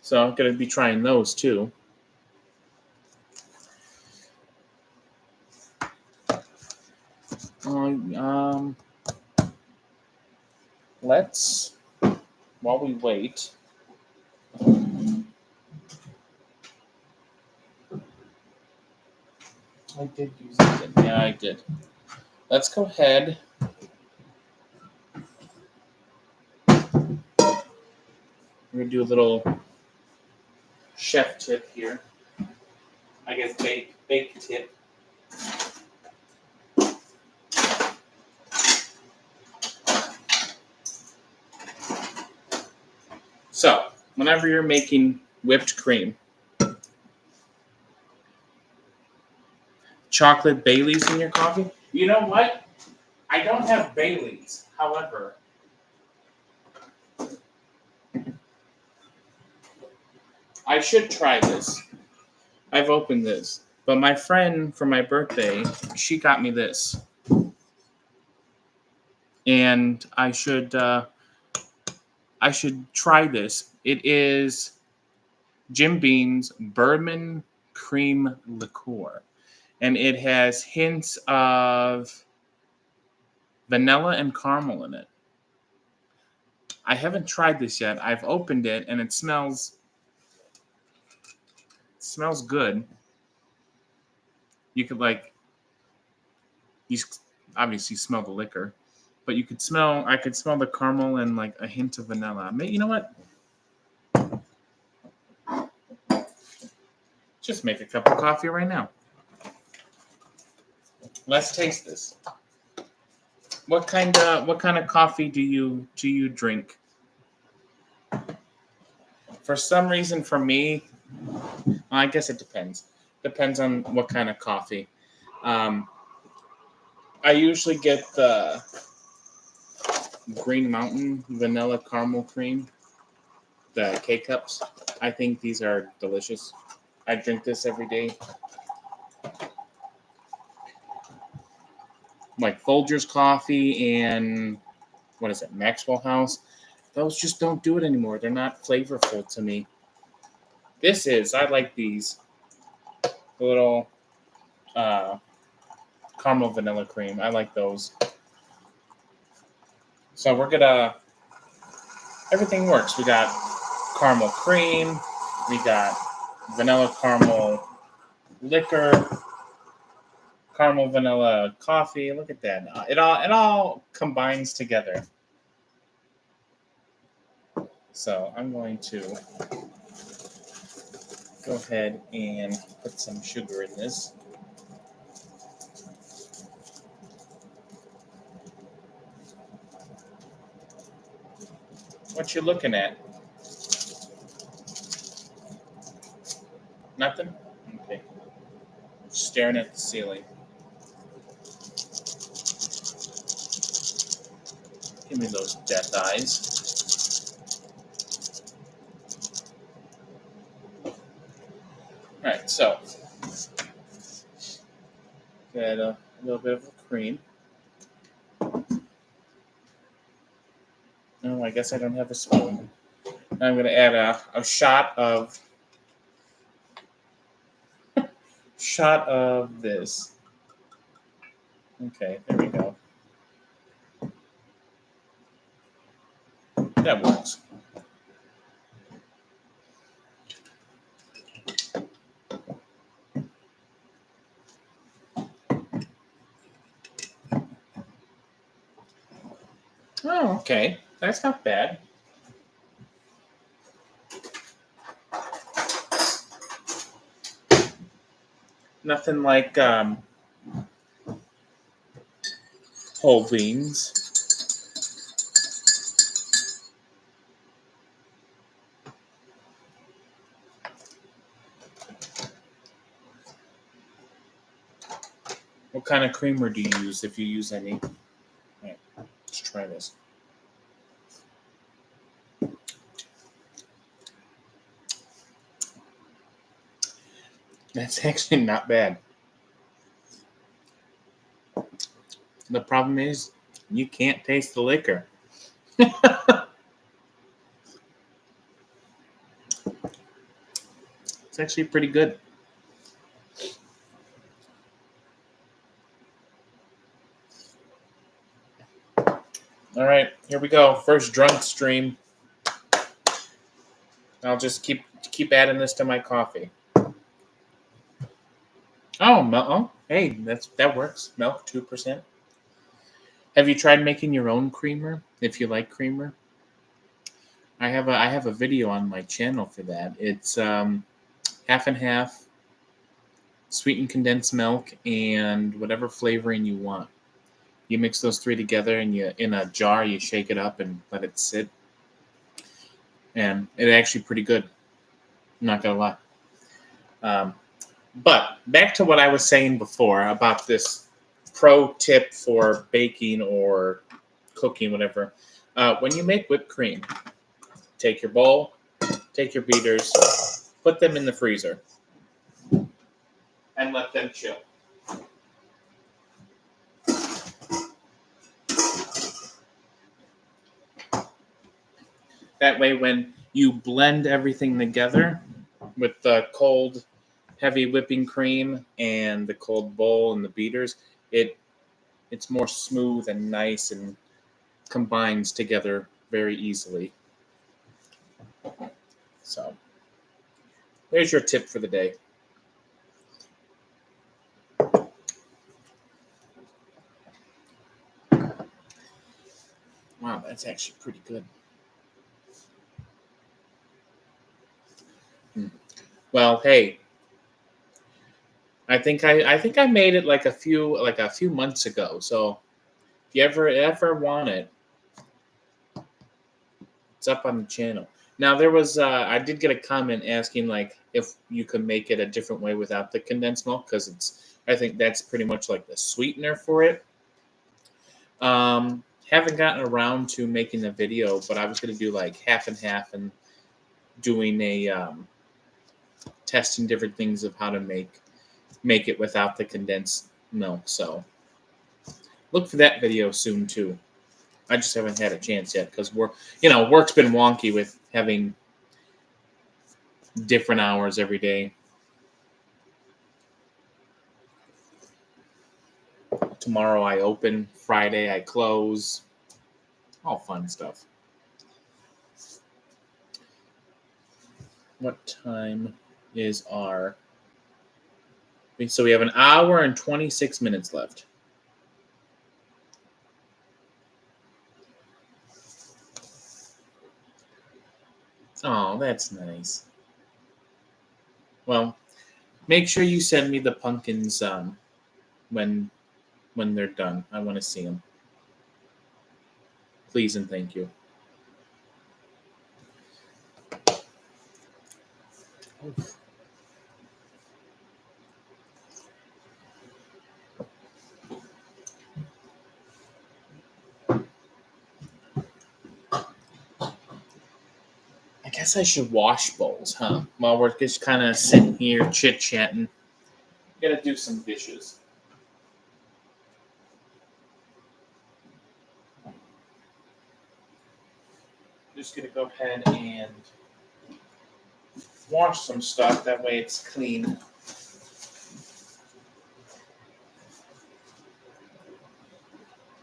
so I'm gonna be trying those too. Um, let's while we wait. I did use it. Yeah, I did. Let's go ahead. We're gonna do a little chef tip here. I guess bake tip. So, whenever you're making whipped cream, chocolate Baileys in your coffee. You know what? I don't have Baileys. However, I should try this. I've opened this, but my friend for my birthday, she got me this, and I should try this. It is Jim Beam's bourbon cream liqueur, and it has hints of vanilla and caramel in it. I haven't tried this yet. I've opened it, and it smells good. You could you obviously smell the liquor, but I could smell the caramel and like a hint of vanilla. You know what? Just make a cup of coffee right now. Let's taste this. What kind of coffee do you drink? For some reason, for me, I guess it depends. Depends on what kind of coffee. Um, I usually get the Green Mountain vanilla caramel cream, the K cups. I think these are delicious. I drink this every day. Like Folgers coffee and what is it, Maxwell House. Those just don't do it anymore. They're not flavorful to me. I like these little uh, caramel vanilla cream. I like those. So everything works. We got caramel cream. We got vanilla caramel liquor, caramel vanilla coffee. Look at that. It all combines together. So I'm going to go ahead and put some sugar in this. What you looking at? Nothing? Okay. Staring at the ceiling. Give me those death eyes. Alright, so add a little bit of cream. Oh, I guess I don't have a spoon. Now I'm going to add a shot of this. Okay, there we go. That works. Oh, okay. That's not bad. Nothing like whole beans. What kind of creamer do you use, if you use any? All right, let's try this. That's actually not bad. The problem is you can't taste the liquor. It's actually pretty good. All right, here we go. First drunk stream. I'll just keep adding this to my coffee. Oh, hey, that works. Milk 2%. Have you tried making your own creamer? If you like creamer, I have a video on my channel for that. It's half and half, sweetened condensed milk, and whatever flavoring you want. You mix those three together, and you in a jar. You shake it up and let it sit, and it's actually pretty good. I'm not gonna lie. But back to what I was saying before about this pro tip for baking or cooking, whatever. When you make whipped cream, take your bowl, take your beaters, put them in the freezer, and let them chill. That way, when you blend everything together with the cold, heavy whipping cream and the cold bowl and the beaters, it's more smooth and nice and combines together very easily. So, there's your tip for the day. Wow, that's actually pretty good. Well, hey, I think I made it like a few months ago. So if you ever want it, it's up on the channel. Now there was I did get a comment asking like if you could make it a different way without the condensed milk, because I think that's pretty much like the sweetener for it. Haven't gotten around to making the video, but I was gonna do like half and half and doing a testing different things of how to make it without the condensed milk. So look for that video soon too. I just haven't had a chance yet because work's been wonky with having different hours every day. Tomorrow I open, Friday I close. All fun stuff. What time is our... So we have an hour and 26 minutes left. Oh, that's nice. Well, make sure you send me the pumpkins when they're done. I want to see them. Please and thank you. Oof. I guess I should wash bowls, huh? While we're just kind of sitting here chit-chatting. Gotta do some dishes. Just gonna go ahead and wash some stuff. That way it's clean.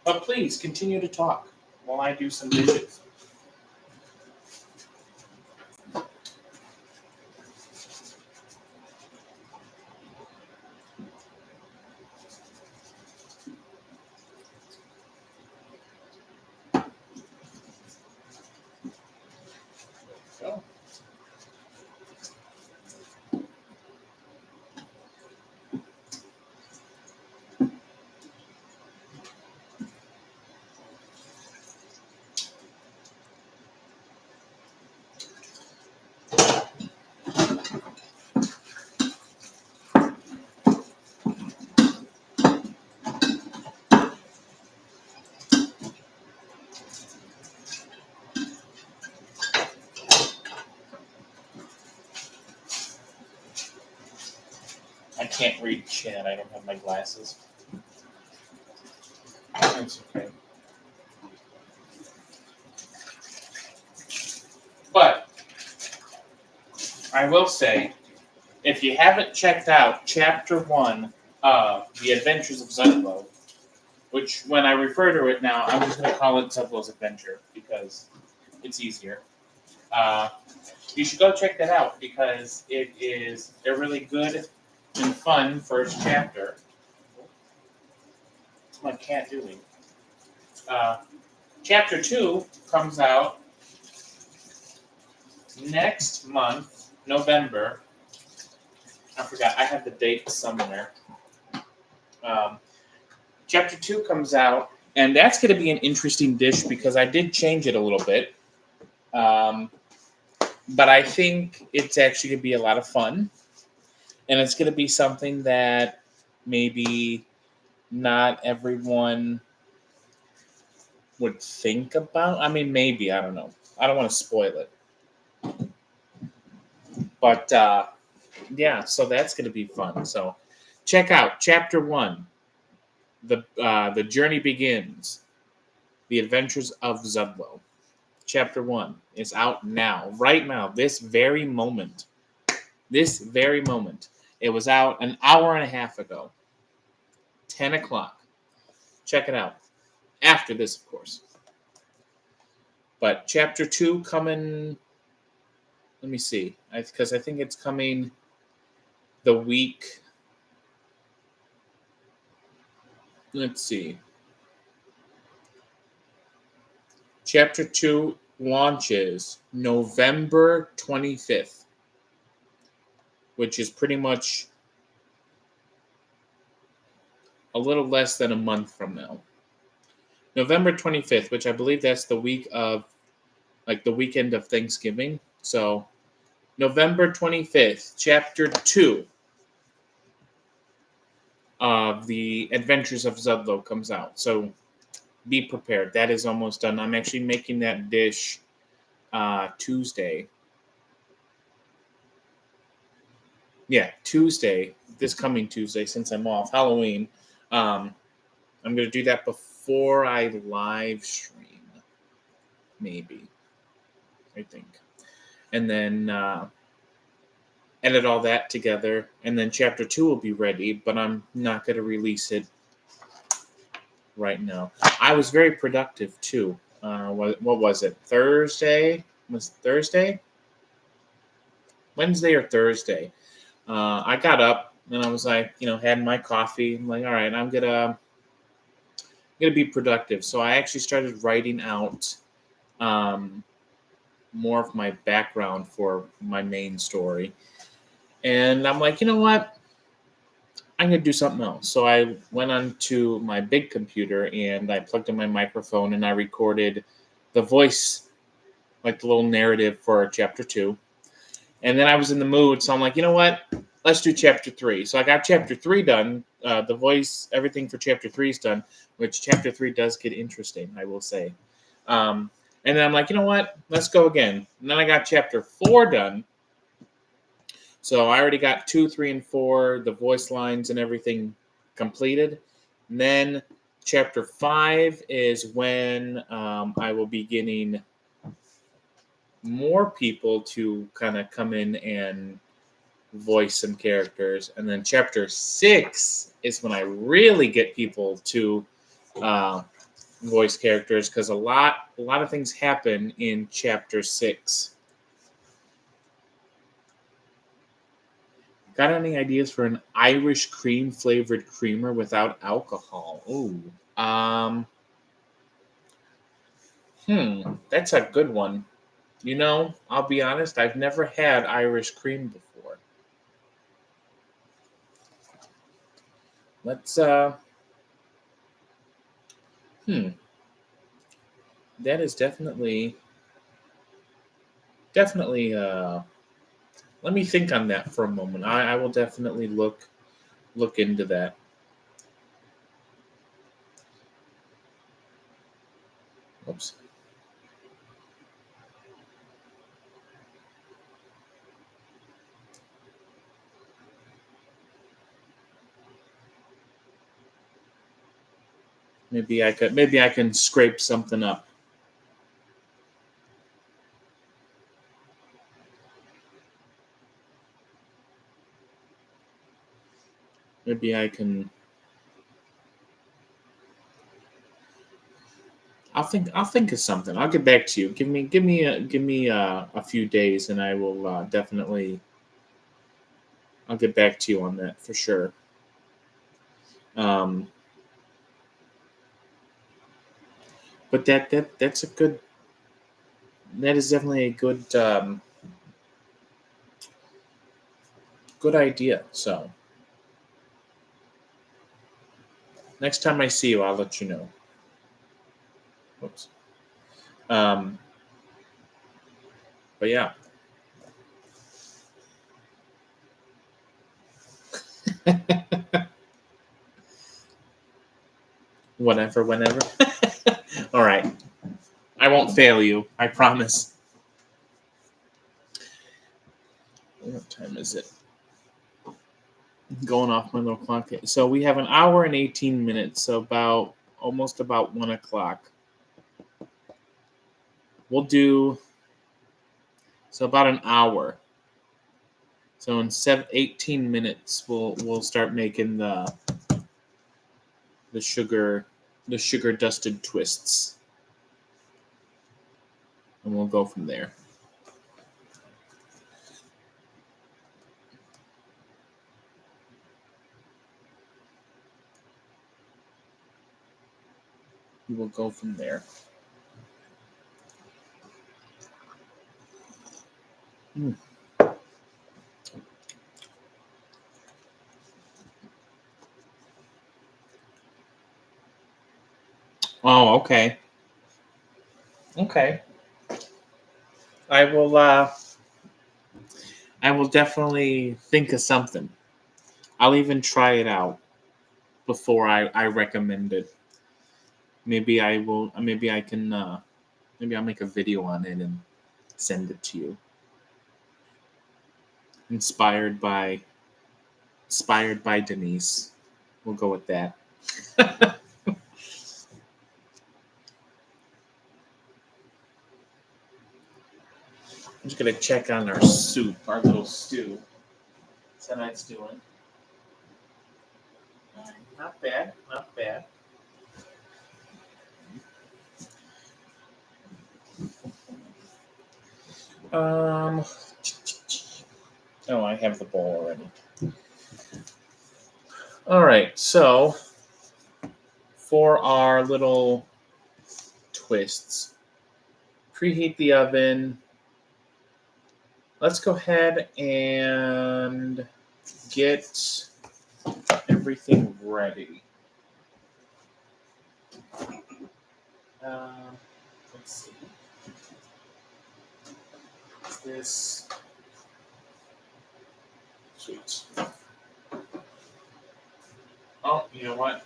But please continue to talk while I do some dishes. So, I can't read chat. I don't have my glasses. That's okay. But I will say, if you haven't checked out Chapter 1 of The Adventures of Zudlow, which when I refer to it now, I'm just going to call it Zudlow's Adventure because it's easier. You should go check that out because it is a really good and fun first chapter. What's my cat doing? Chapter 2 comes out next month, November. I forgot. I have the date somewhere. Chapter 2 comes out, and that's going to be an interesting dish because I did change it a little bit. But I think it's actually going to be a lot of fun. And it's going to be something that maybe not everyone would think about. I mean, maybe. I don't know. I don't want to spoil it. But, yeah, so that's going to be fun. So check out Chapter 1. The Journey Begins. The Adventures of Zudlow. Chapter 1 is out now. Right now. This very moment. This very moment. It was out an hour and a half ago. 10 o'clock. Check it out. After this, of course. But Chapter 2 coming... Let me see. Because I think it's coming the week... Let's see. Chapter 2 launches November 25th, which is pretty much a little less than a month from now. November 25th, which I believe that's the week of, like the weekend of Thanksgiving. So, November 25th, Chapter 2 of The Adventures of Zudlow comes out. So, be prepared. That is almost done. I'm actually making that dish Tuesday. Yeah, Tuesday. This coming Tuesday, since I'm off. Halloween. I'm going to do that before I live stream. Maybe. I think. And then edit all that together. And then Chapter 2 will be ready, but I'm not going to release it right now. I was very productive too. What was it? Thursday? Was it Thursday? Wednesday or Thursday? I got up and I was like, had my coffee. I'm like, all right, I'm gonna be productive. So I actually started writing out more of my background for my main story. And I'm like, you know what? I'm going to do something else. So I went onto my big computer and I plugged in my microphone and I recorded the voice, like the little narrative for Chapter 2. And then I was in the mood, so I'm like, you know what? Let's do Chapter 3. So I got Chapter 3 done. The voice, everything for Chapter 3 is done, which Chapter 3 does get interesting, I will say. And then I'm like, you know what? Let's go again. And then I got Chapter 4 done. So I already got 2, 3, and 4, the voice lines and everything completed. And then Chapter 5 is when I will be getting more people to kind of come in and voice some characters. And then Chapter 6 is when I really get people to voice characters, because a lot of things happen in Chapter 6. Got any ideas for an Irish cream flavored creamer without alcohol? Ooh. That's a good one. I'll be honest, I've never had Irish cream before. Let's hmm. That is definitely let me think on that for a moment. I will definitely look into that. Oops. Maybe I can scrape something up. Maybe I'll think of something. I'll get back to you. Give me a few days and I will definitely I'll get back to you on that for sure. Um, but that's a good that is definitely a good idea. So next time I see you, I'll let you know. Oops. Um, but yeah, whatever, whenever. All right, I won't fail you. I promise. What time is it? Going off my little clock. So we have an hour and 18 minutes. So almost about 1 o'clock. We'll do so about an hour. So in 18 minutes, we'll start making the sugar dusted twists, and we'll go from there. We will go from there. Mm. Oh, okay. Okay. I will. I will definitely think of something. I'll even try it out before I recommend it. Maybe I will. Maybe I can. Maybe I'll make a video on it and send it to you. Inspired by Denise. We'll go with that. I'm just gonna check on our soup, our little stew. Tonight's doing. Not bad, not bad. Um. Oh, I have the bowl already. All right, so for our little twists, preheat the oven. Let's go ahead and get everything ready. Um, let's see. Is this sweet? Oh, you know what?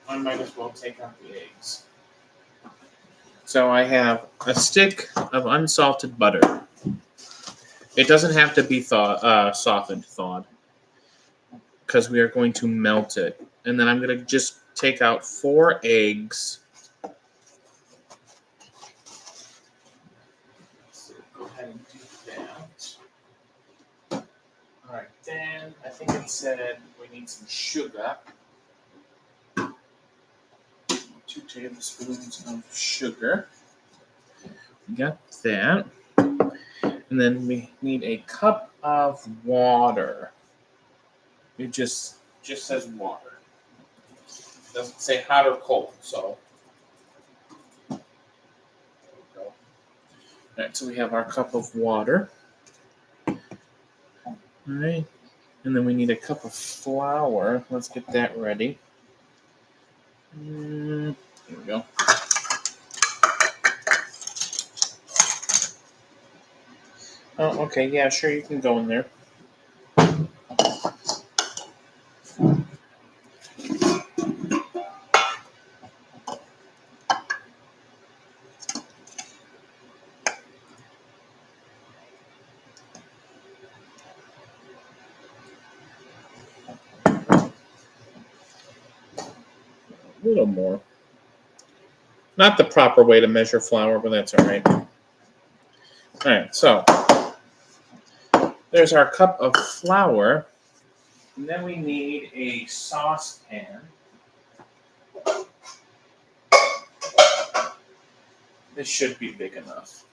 I might as well take out the eggs. So I have a stick of unsalted butter. It doesn't have to be softened, thawed, because we are going to melt it. And then I'm going to just take out 4 eggs. So go ahead and do that. All right, then I think it said we need some sugar. 2 tablespoons of sugar. We got that. And then we need a cup of water. It just says water. It doesn't say hot or cold, so there we go. All right, so we have our cup of water. All right, and then we need a cup of flour. Let's get that ready. Here we go. Oh, okay, yeah, sure, you can go in there. A little more. Not the proper way to measure flour, but that's all right. All right, so there's our cup of flour. And then we need a saucepan. This should be big enough.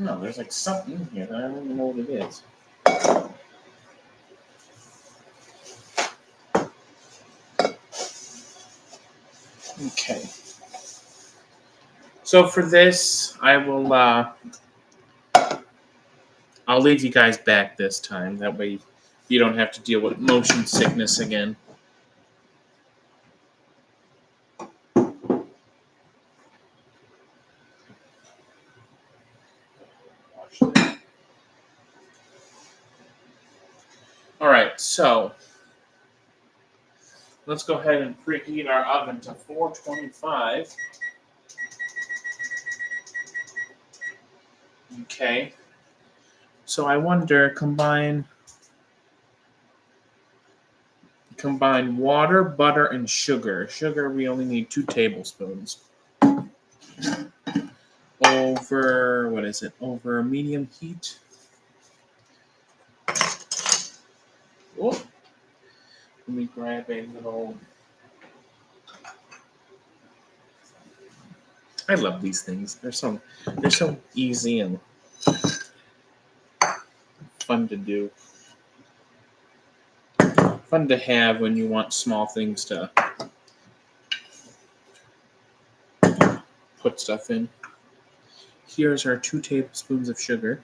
No, there's like something in here. I don't even know what it is. Okay. So for this, I'll leave you guys back this time. That way you don't have to deal with motion sickness again. All right, so let's go ahead and preheat our oven to 425. Okay. So I wonder, combine water, butter, and sugar. Sugar, we only need 2 tablespoons. Over medium heat. Oh, let me grab a little. I love these things. They're so easy and fun to do. Fun to have when you want small things to put stuff in. Here's our 2 tablespoons of sugar.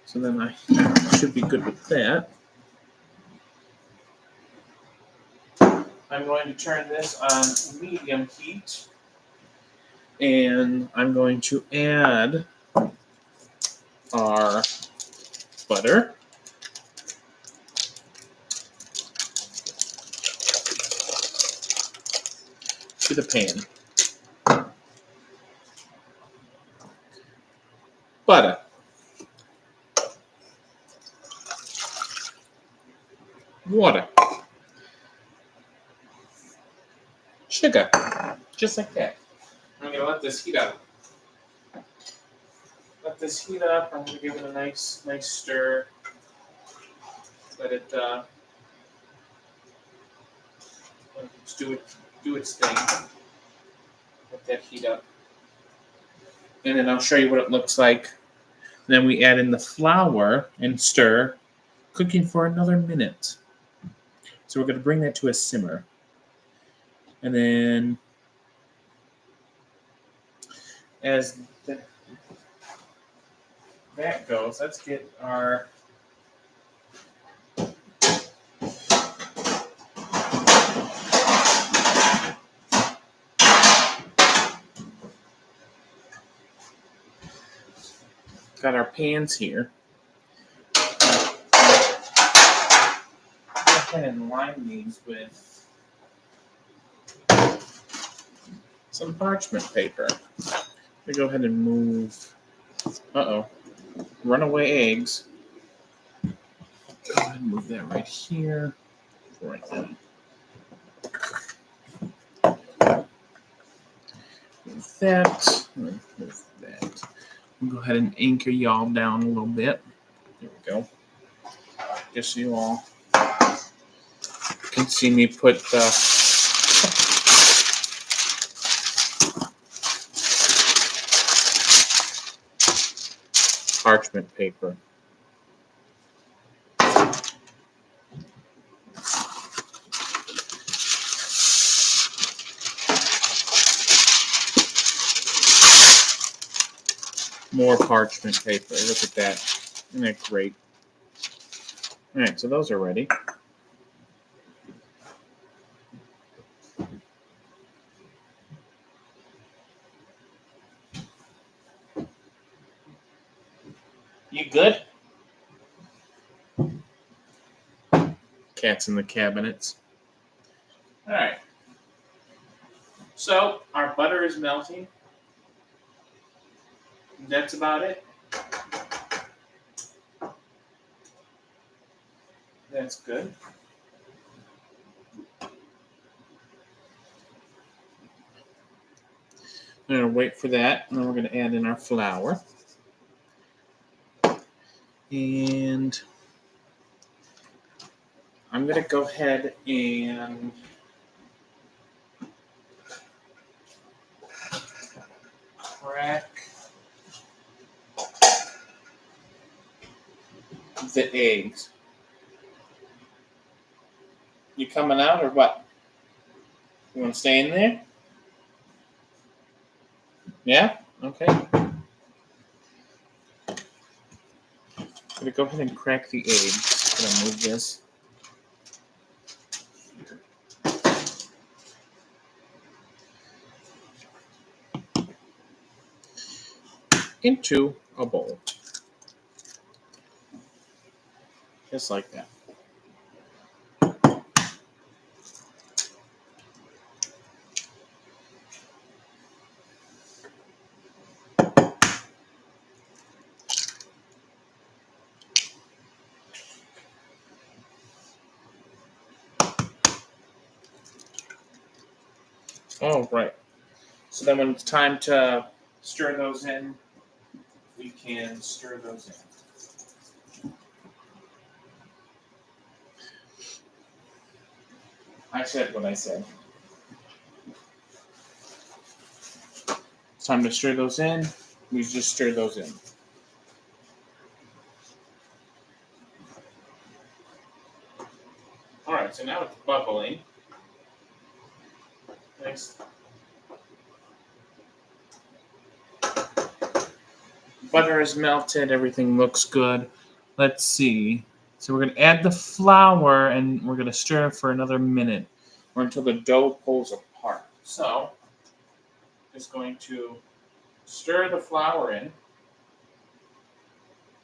So then I should be good with that. I'm going to turn this on medium heat. And I'm going to add our butter. To the pan. Butter. Water. Sugar. Just like that. I'm going to let this heat up. I'm going to give it a nice stir. Let it do its thing. Let that heat up. And then I'll show you what it looks like. Then we add in the flour and stir, cooking for another minute. So we're going to bring that to a simmer. And then as that goes, let's get our pans here. Go ahead and line these with some parchment paper. We go ahead and move. Runaway eggs. Go ahead and move that right here. Right there. Move that. Move that. We'll go ahead and anchor y'all down a little bit. Here we go. Just so you all can see me put the parchment paper. More parchment paper. Look at that. Isn't that great? All right, so those are ready. You good? Cats in the cabinets. All right. So our butter is melting. That's about it. That's good. I'm going to wait for that, and then we're going to add in our flour. And I'm going to go ahead and crack the eggs. You coming out or what? You want to stay in there? Yeah? Okay. I'm going to go ahead and crack the eggs. I'm going to move this. Into a bowl. Just like that. All right. So then when it's time to stir those in, we can stir those in. I said what I said. It's time to stir those in. We just stir those in. All right, so now it's bubbling. Next. Butter is melted. Everything looks good. Let's see. So we're going to add the flour, and we're going to stir for another minute or until the dough pulls apart. So just going to stir the flour in,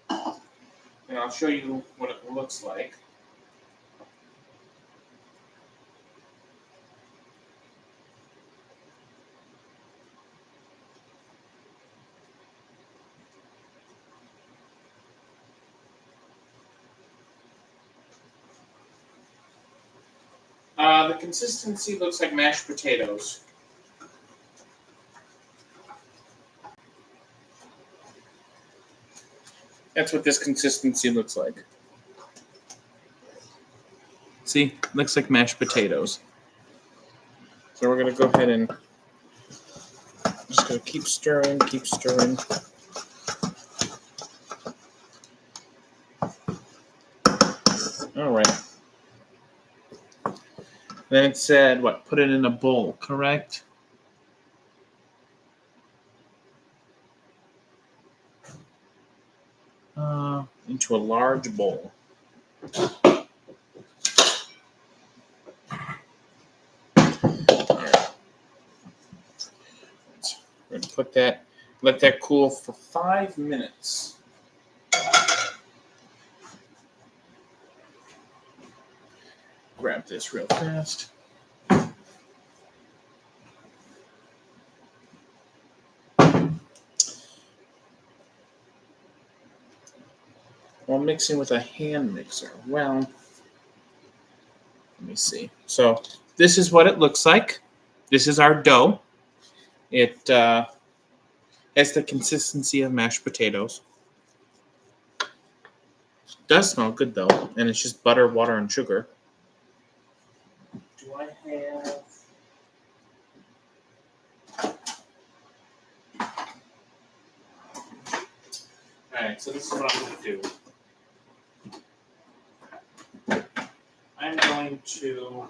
and I'll show you what it looks like. The consistency looks like mashed potatoes. That's what this consistency looks like. See, looks like mashed potatoes. So we're going to go ahead and just going to keep stirring, keep stirring. All right. Then it said, what, put it in a bowl, correct? Into a large bowl. All right. We're going to put that, let that cool for 5 minutes. Grab this real fast. While mixing with a hand mixer. Well, let me see. So this is what it looks like. This is our dough. It has the consistency of mashed potatoes. Does smell good though, and it's just butter, water, and sugar. Do I have? All right, so this is what I'm going to do. I'm going to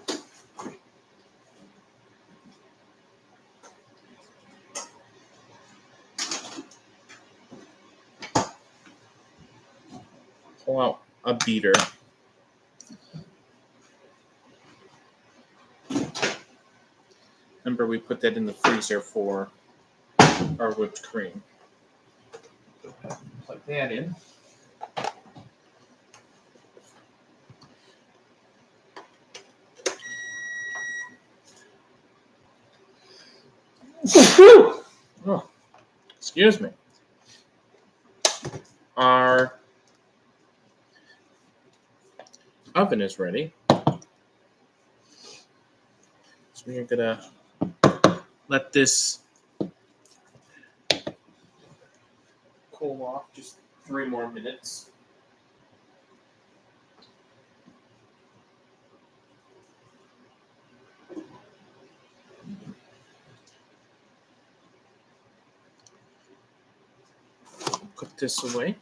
pull out a beater. Remember, we put that in the freezer for our whipped cream. Go ahead and plug that in. Oh, excuse me. Our oven is ready. So we're gonna let this cool off just 3 more minutes. Put this away.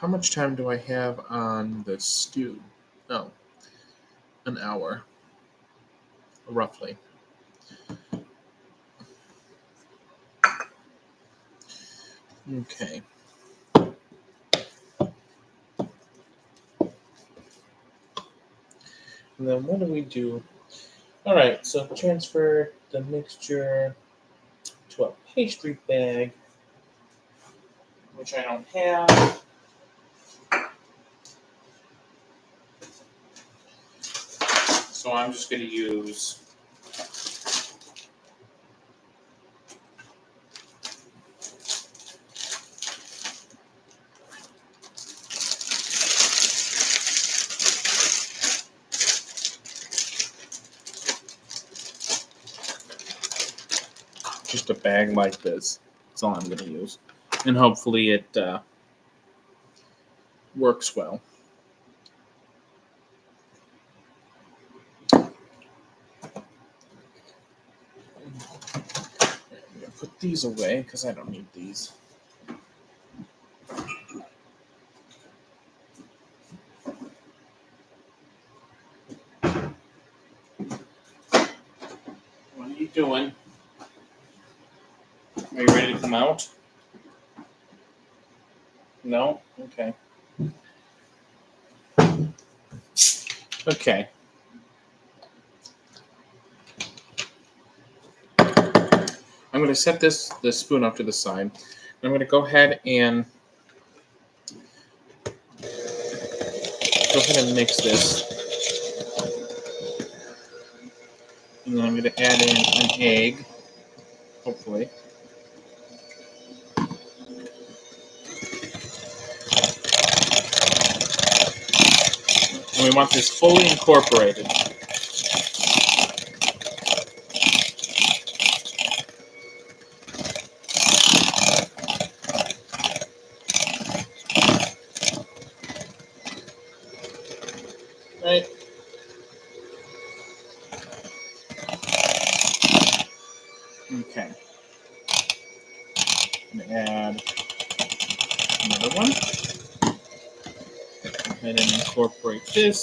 How much time do I have on the stew? Oh, an hour, roughly. Okay. And then what do we do? All right, so transfer the mixture to a pastry bag, which I don't have. So I'm just going to use just a bag like this. That's all I'm going to use. And hopefully it works well. I'm going to put these away because I don't need these. What are you doing? Are you ready to come out? No? Okay. Okay. I'm going to set the spoon off to the side. I'm going to go ahead and mix this. And then I'm going to add in an egg, hopefully. And we want this fully incorporated. Right? Okay. I'm going to add another one. Go ahead and incorporate this.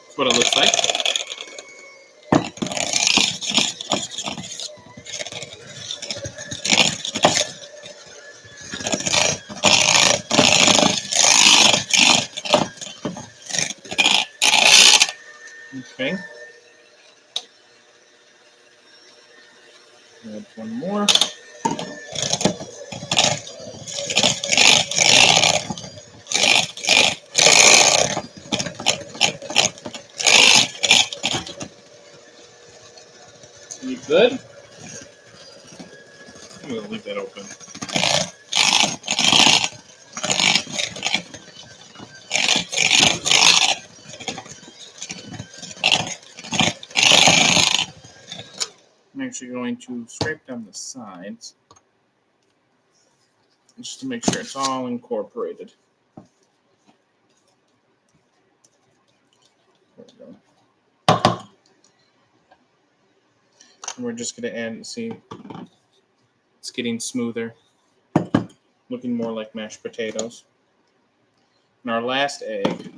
That's what it looks like. Okay. Add one more. You good? I'm going to leave that open. I'm actually going to scrape down the sides just to make sure it's all incorporated. There we go. And we're just going to add, see, it's getting smoother, looking more like mashed potatoes. And our last egg.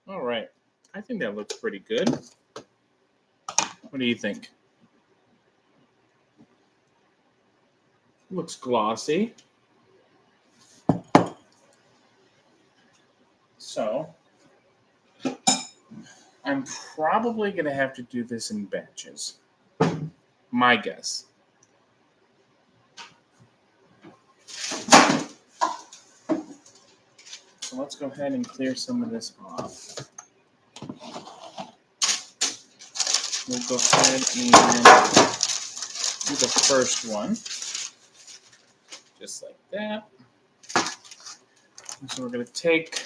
All right, I think that looks pretty good. What do you think? Looks glossy. So, I'm probably going to have to do this in batches. My guess. So let's go ahead and clear some of this off. We'll go ahead and do the first one. Just like that. And so we're going to take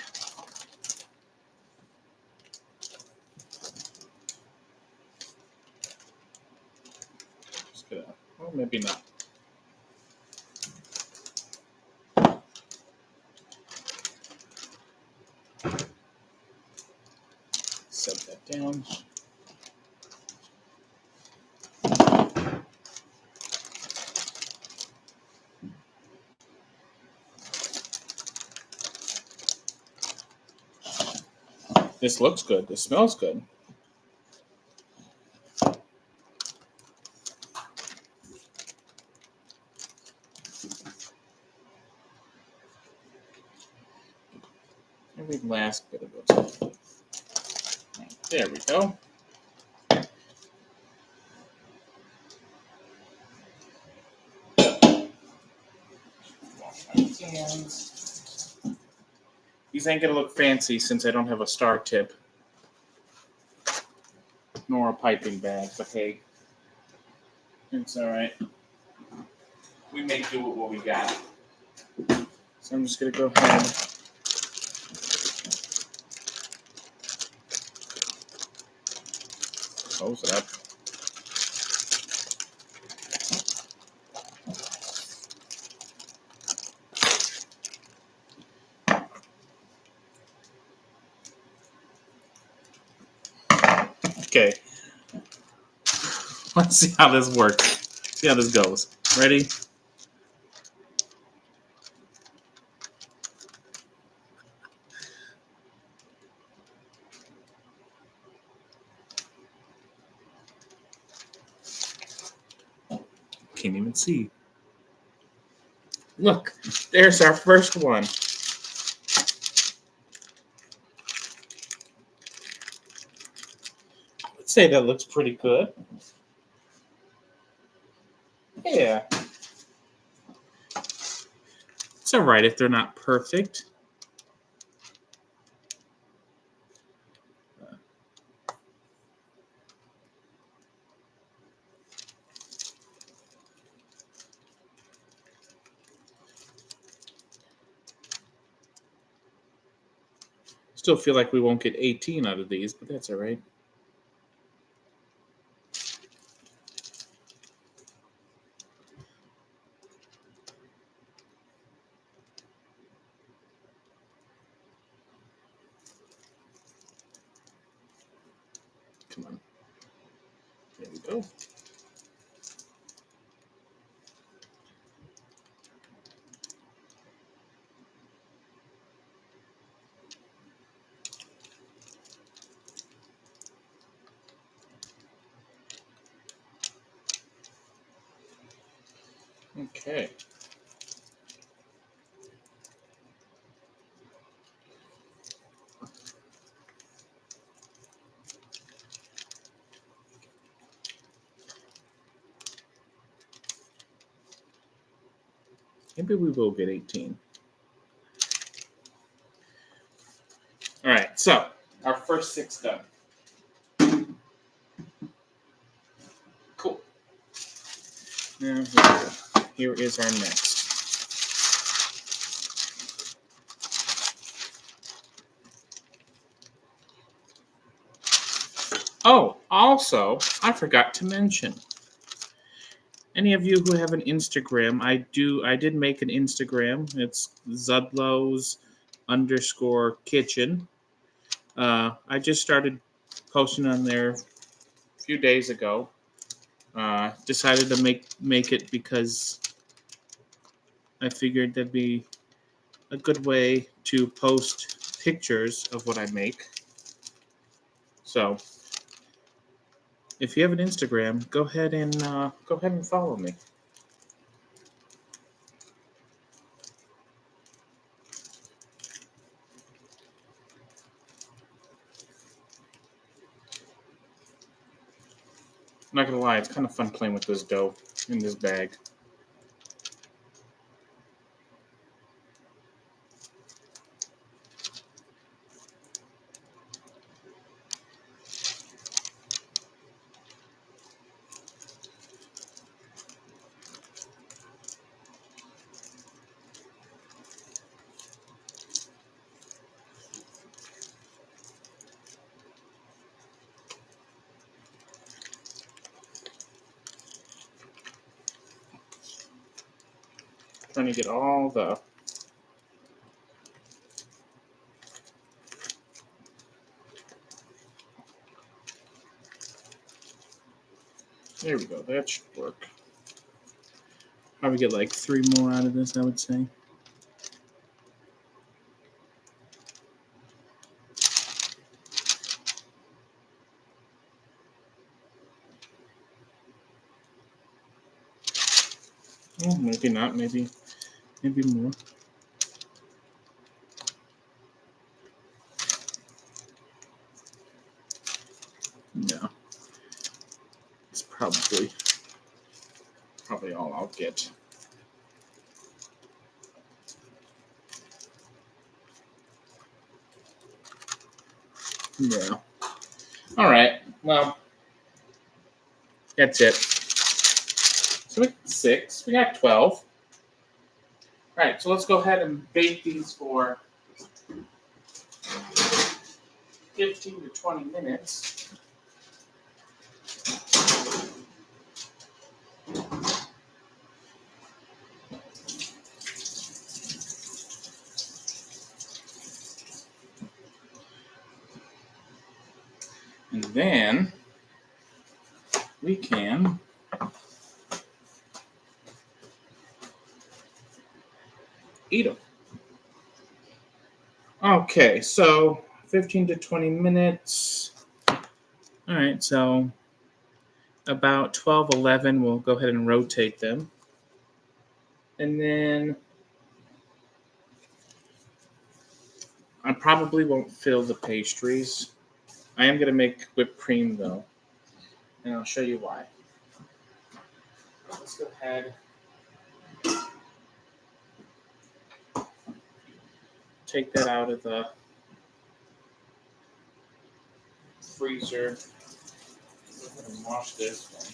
well, maybe not. Set that down. This looks good. This smells good. Every last bit of it. There we go. Wash my hands. These ain't gonna look fancy since I don't have a star tip nor a piping bag, but hey, it's all right. We make do with what we got. So I'm just gonna go ahead. Close it up. Okay. Let's see how this works. See how this goes. Ready? Can't even see. Look, there's our first one. I'd say that looks pretty good. Yeah. It's all right if they're not perfect. Still feel like we won't get 18 out of these, but that's all right. Come on. There we go. Okay. Maybe we will get 18. All right, so our first 6 done. Cool. Now here is our next. Oh, also, I forgot to mention. Any of you who have an Instagram, I did make an Instagram. It's Zudlows_kitchen. I just started posting on there a few days ago. Decided to make it because I figured that'd be a good way to post pictures of what I make. So, if you have an Instagram, go ahead and follow me. I'm not gonna lie, it's kind of fun playing with this dough in this bag. Trying to get all the there we go. That should work. Probably get like 3 more out of this, I would say. Oh, maybe not. Maybe more. No, it's probably all I'll get. Yeah. All right. Well, that's it. So we got 6. We got 12. All right. So let's go ahead and bake these for 15 to 20 minutes. And then we can eat them. Okay, so 15 to 20 minutes. All right, so about 12, 11, we'll go ahead and rotate them. And then I probably won't fill the pastries. I am going to make whipped cream, though. And I'll show you why. Let's go ahead. Take that out of the freezer. Go ahead and wash this one.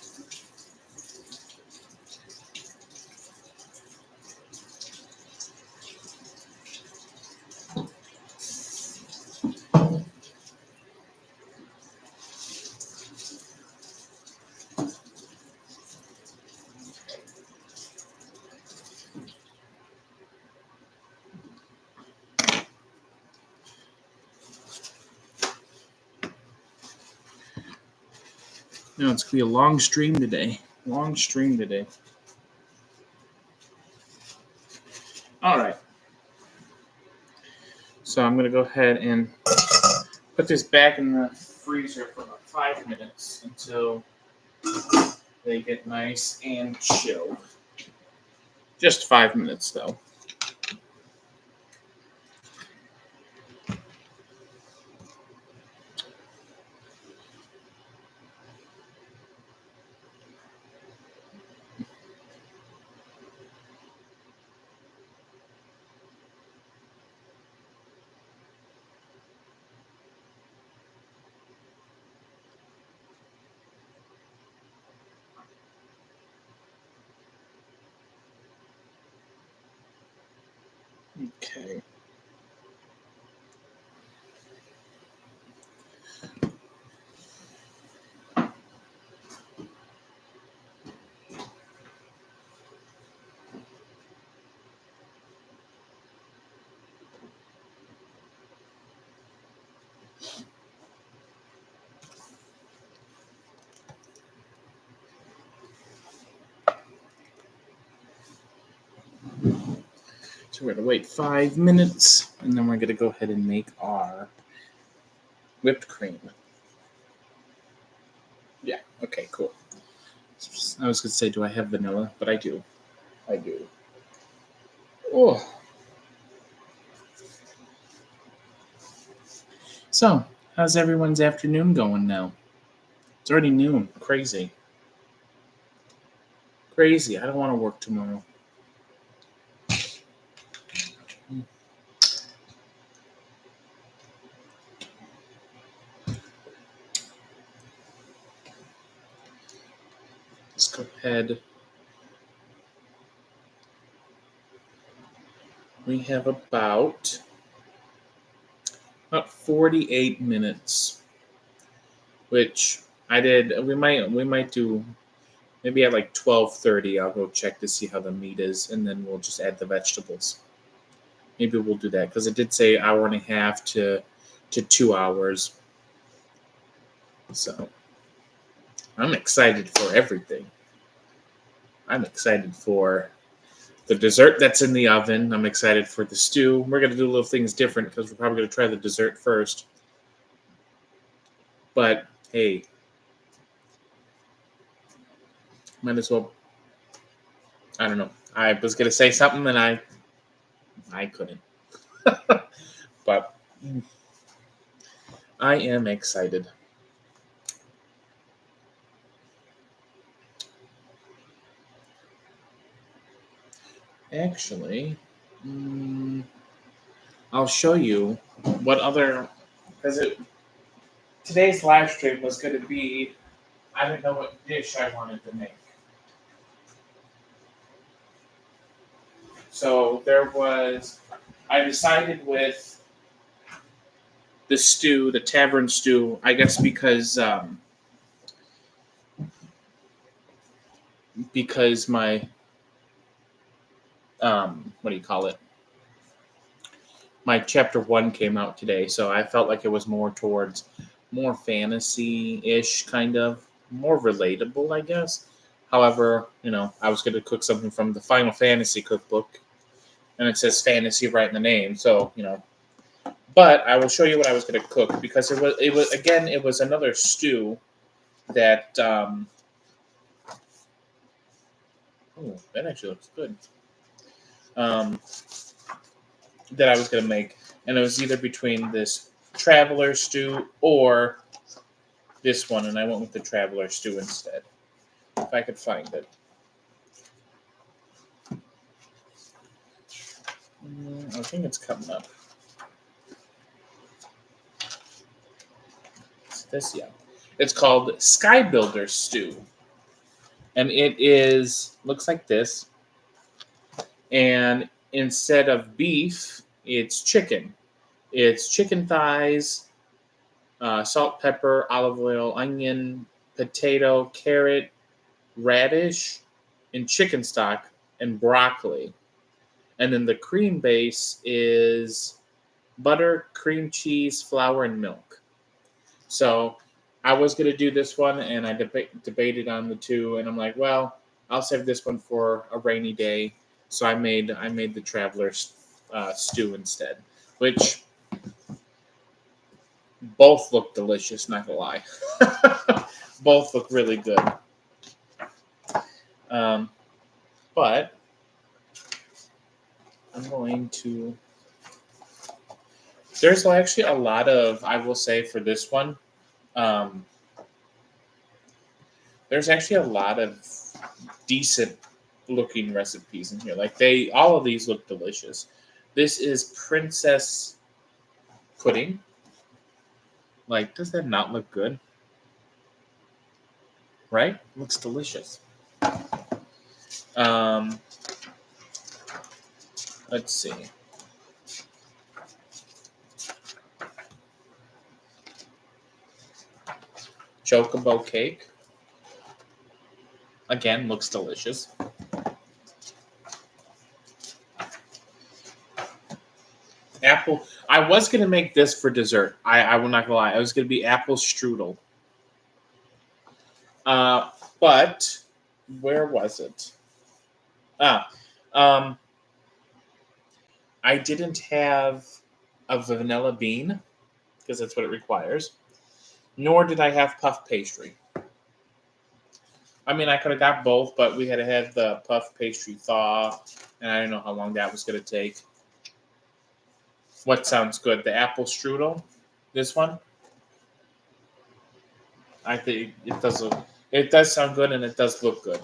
No, it's going to be a long stream today. Long stream today. All right. So I'm going to go ahead and put this back in the freezer for about 5 minutes until they get nice and chilled. Just 5 minutes, though. Okay. So we're going to wait 5 minutes, and then we're going to go ahead and make our whipped cream. Yeah, okay, cool. I was going to say, do I have vanilla? But I do. I do. Oh. So, how's everyone's afternoon going now? It's already noon. Crazy. Crazy. I don't want to work tomorrow. Let's go ahead. We have about 48 minutes, which I did. We might do maybe at like 12:30. I'll go check to see how the meat is, and then we'll just add the vegetables. Maybe we'll do that because it did say hour and a half to 2 hours. So I'm excited for everything. I'm excited for the dessert that's in the oven. I'm excited for the stew. We're going to do little things different because we're probably going to try the dessert first. But hey, might as well. I don't know. I was going to say something and I couldn't. But I am excited. Actually, I'll show you what other because today's live stream was going to be. I didn't know what dish I wanted to make. So there was. I decided with the stew, the tavern stew. I guess because my what do you call it? My chapter 1 came out today, so I felt like it was more towards more fantasy-ish, kind of more relatable, I guess. However, I was going to cook something from the Final Fantasy cookbook, and it says fantasy right in the name, so But I will show you what I was going to cook because it was another stew that that actually looks good. Um, that I was going to make, and it was either between this traveler stew or this one, and I went with the traveler stew instead. If I could find it. I think it's coming up. It's this, yeah. It's called Sky Builder Stew, and looks like this. And instead of beef, it's chicken. It's chicken thighs, salt, pepper, olive oil, onion, potato, carrot, radish, and chicken stock, and broccoli. And then the cream base is butter, cream cheese, flour, and milk. So I was going to do this one, and I debated on the two, and I'm like, well, I'll save this one for a rainy day. So I made the traveler's stew instead, which both look delicious. Not gonna lie, both look really good. But I'm going to. There's actually a lot of, I will say, for this one. There's actually a lot of decent looking recipes in here. Like all of these look delicious. This is princess pudding. Like, does that not look good? Right? Looks delicious. Let's see. chocobo cake. Again, looks delicious. Apple. I was going to make this for dessert. I will not going to lie. I was going to be apple strudel. But where was it? I didn't have a vanilla bean because that's what it requires. Nor did I have puff pastry. I mean, I could have got both, but we had to have the puff pastry thaw, and I didn't know how long that was going to take. What sounds good? The apple strudel? This one? I think it does look. It does sound good, and it does look good.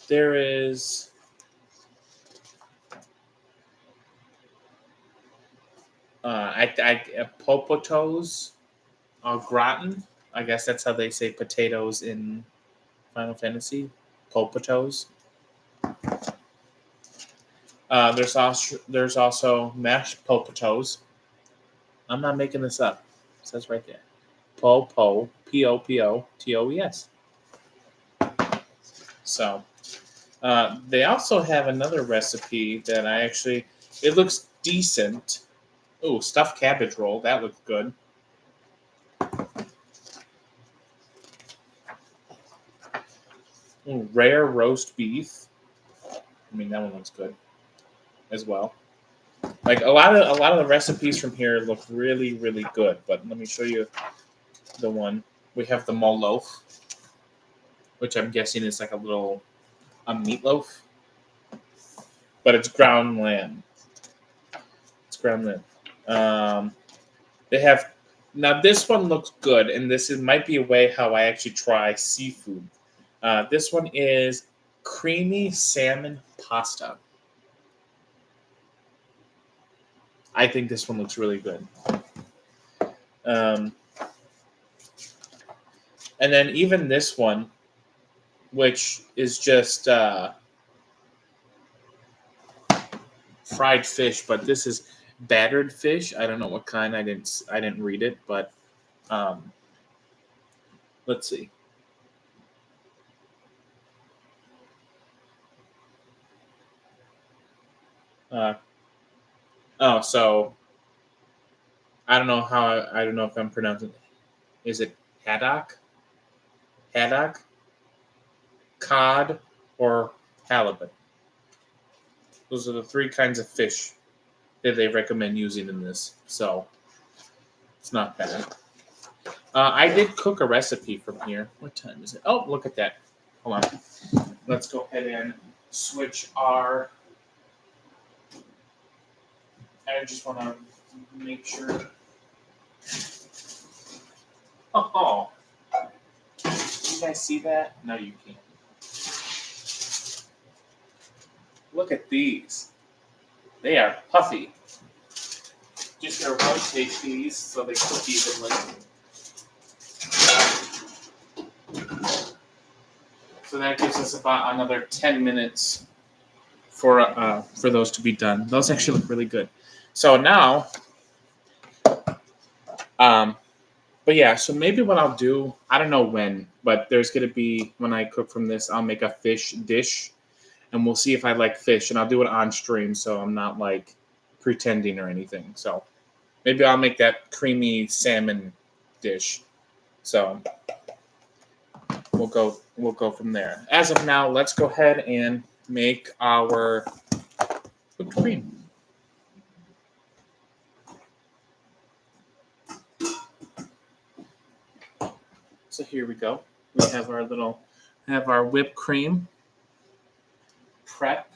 There is. Popotos gratin. I guess that's how they say potatoes in Final Fantasy. Popotos. There's also mashed popotos. I'm not making this up. It says right there. Popo, Popotoes. So, they also have another recipe that it looks decent. Ooh, stuffed cabbage roll. That looks good. Ooh, rare roast beef. I mean, that one looks good as well. Like a lot of the recipes from here look really, really good. But let me show you the one. We have the meatloaf, which I'm guessing is like a meatloaf, but it's ground lamb. It's ground lamb. They have now. This one looks good, and might be a way how I actually try seafood. This one is creamy salmon pasta. I think this one looks really good. And then even this one, which is just fried fish, but this is battered fish. I don't know what kind. I didn't read it, but let's see. So I don't know I don't know if I'm pronouncing it. Is it haddock? Haddock? Cod or halibut? Those are the three kinds of fish that they recommend using in this. So it's not bad. I did cook a recipe from here. What time is it? Oh, look at that. Hold on. Let's go ahead and switch our. I just want to make sure. Oh. Can you guys see that? No, you can't. Look at these. They are puffy. Just gonna rotate these so they cook evenly. So that gives us about another 10 minutes for those to be done. Those actually look really good. So now, but yeah, so maybe what I'll do, I don't know when, but there's gonna be, when I cook from this, I'll make a fish dish, and we'll see if I like fish, and I'll do it on stream, so I'm not like pretending or anything. So maybe I'll make that creamy salmon dish. So we'll go from there. As of now, let's go ahead and make our whipped cream. So here we go. We have our whipped cream prep.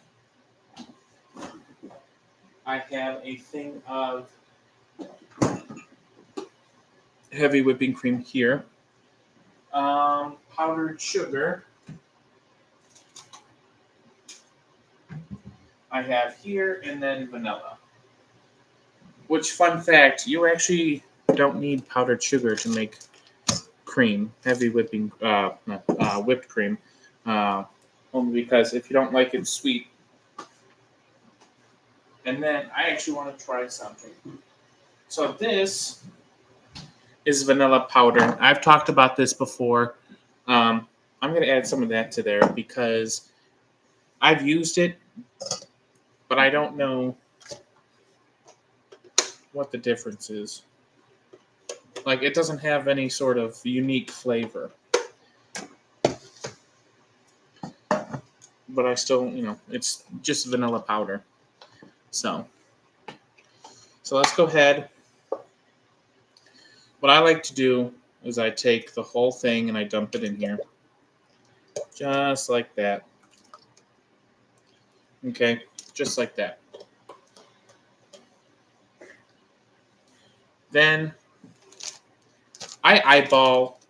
I have a thing of heavy whipping cream here. Powdered sugar. I have here, and then vanilla. Which, fun fact, you actually don't need powdered sugar to make cream, heavy whipped cream, only because if you don't like it sweet. And then I actually want to try something. So this is vanilla powder. I've talked about this before. I'm going to add some of that to there because I've used it, but I don't know what the difference is. Like, it doesn't have any sort of unique flavor. But I still, it's just vanilla powder. So let's go ahead. What I like to do is I take the whole thing and I dump it in here. Just like that. Okay, just like that. Then I eyeball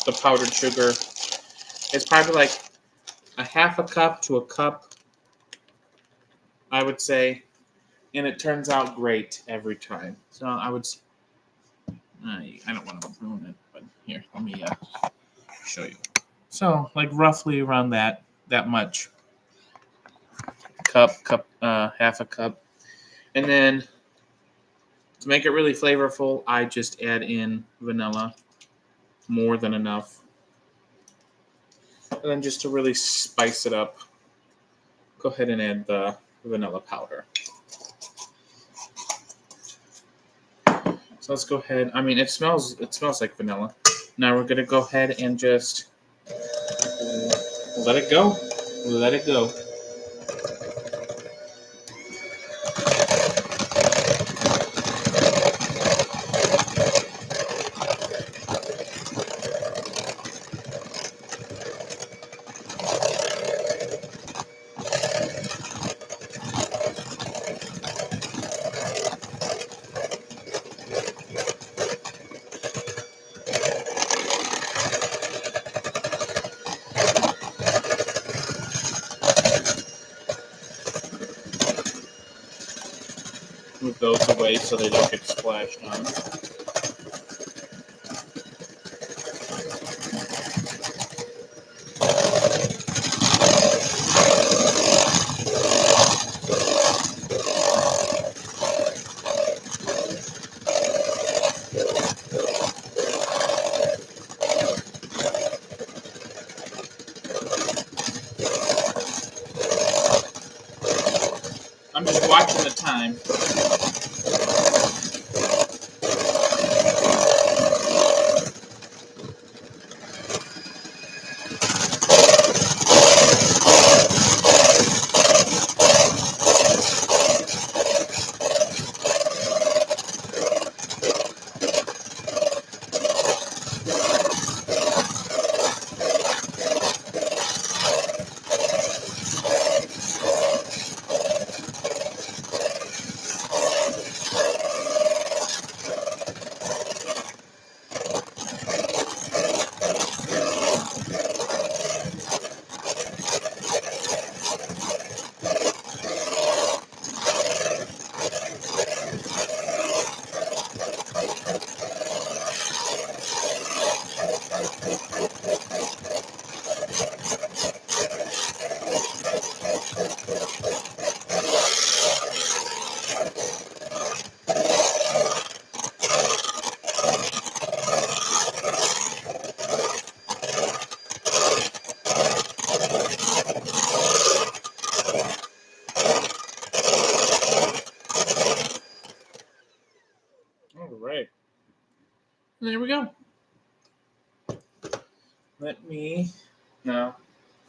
the powdered sugar. It's probably like a half a cup to a cup, I would say. And it turns out great every time. So I would, I don't want to ruin it, but here, let me show you. So like roughly around that much. Cup, half a cup. And then to make it really flavorful, I just add in vanilla, more than enough. And then just to really spice it up, go ahead and add the vanilla powder. So let's go ahead. I mean, it smells like vanilla. Now we're gonna go ahead and just let it go. Let it go. Move those away so they don't get splashed on. I'm just watching the time. All right. And there we go. Let me now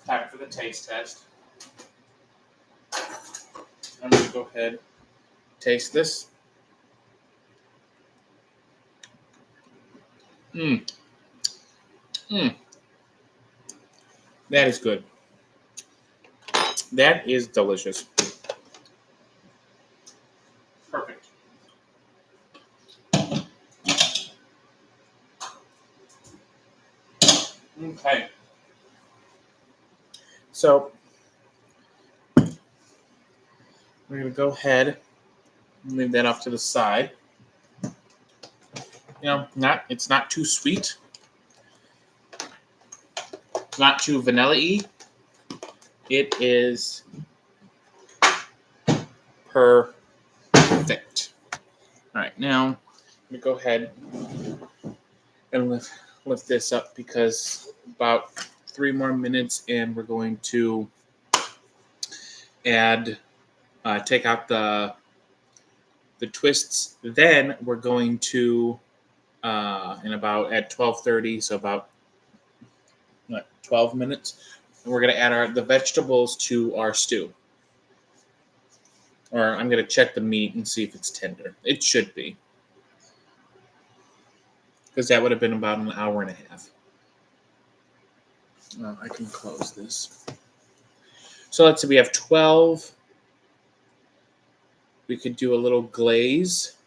time for the taste test. I'm going to go ahead taste this. That is good. That is delicious. Perfect. Okay. So we're going to go ahead and leave that off to the side. It's not too sweet. It's not too vanilla-y. It is perfect. All right, now I'm gonna go ahead and lift this up because about 3 more minutes, and we're going to add take out the twists. Then we're going to in about at 12:30, so about 12 minutes, and we're going to add the vegetables to our stew. Or I'm going to check the meat and see if it's tender. It should be, because that would have been about an hour and a half. I can close this. So let's see, we have 12. We could do a little glaze.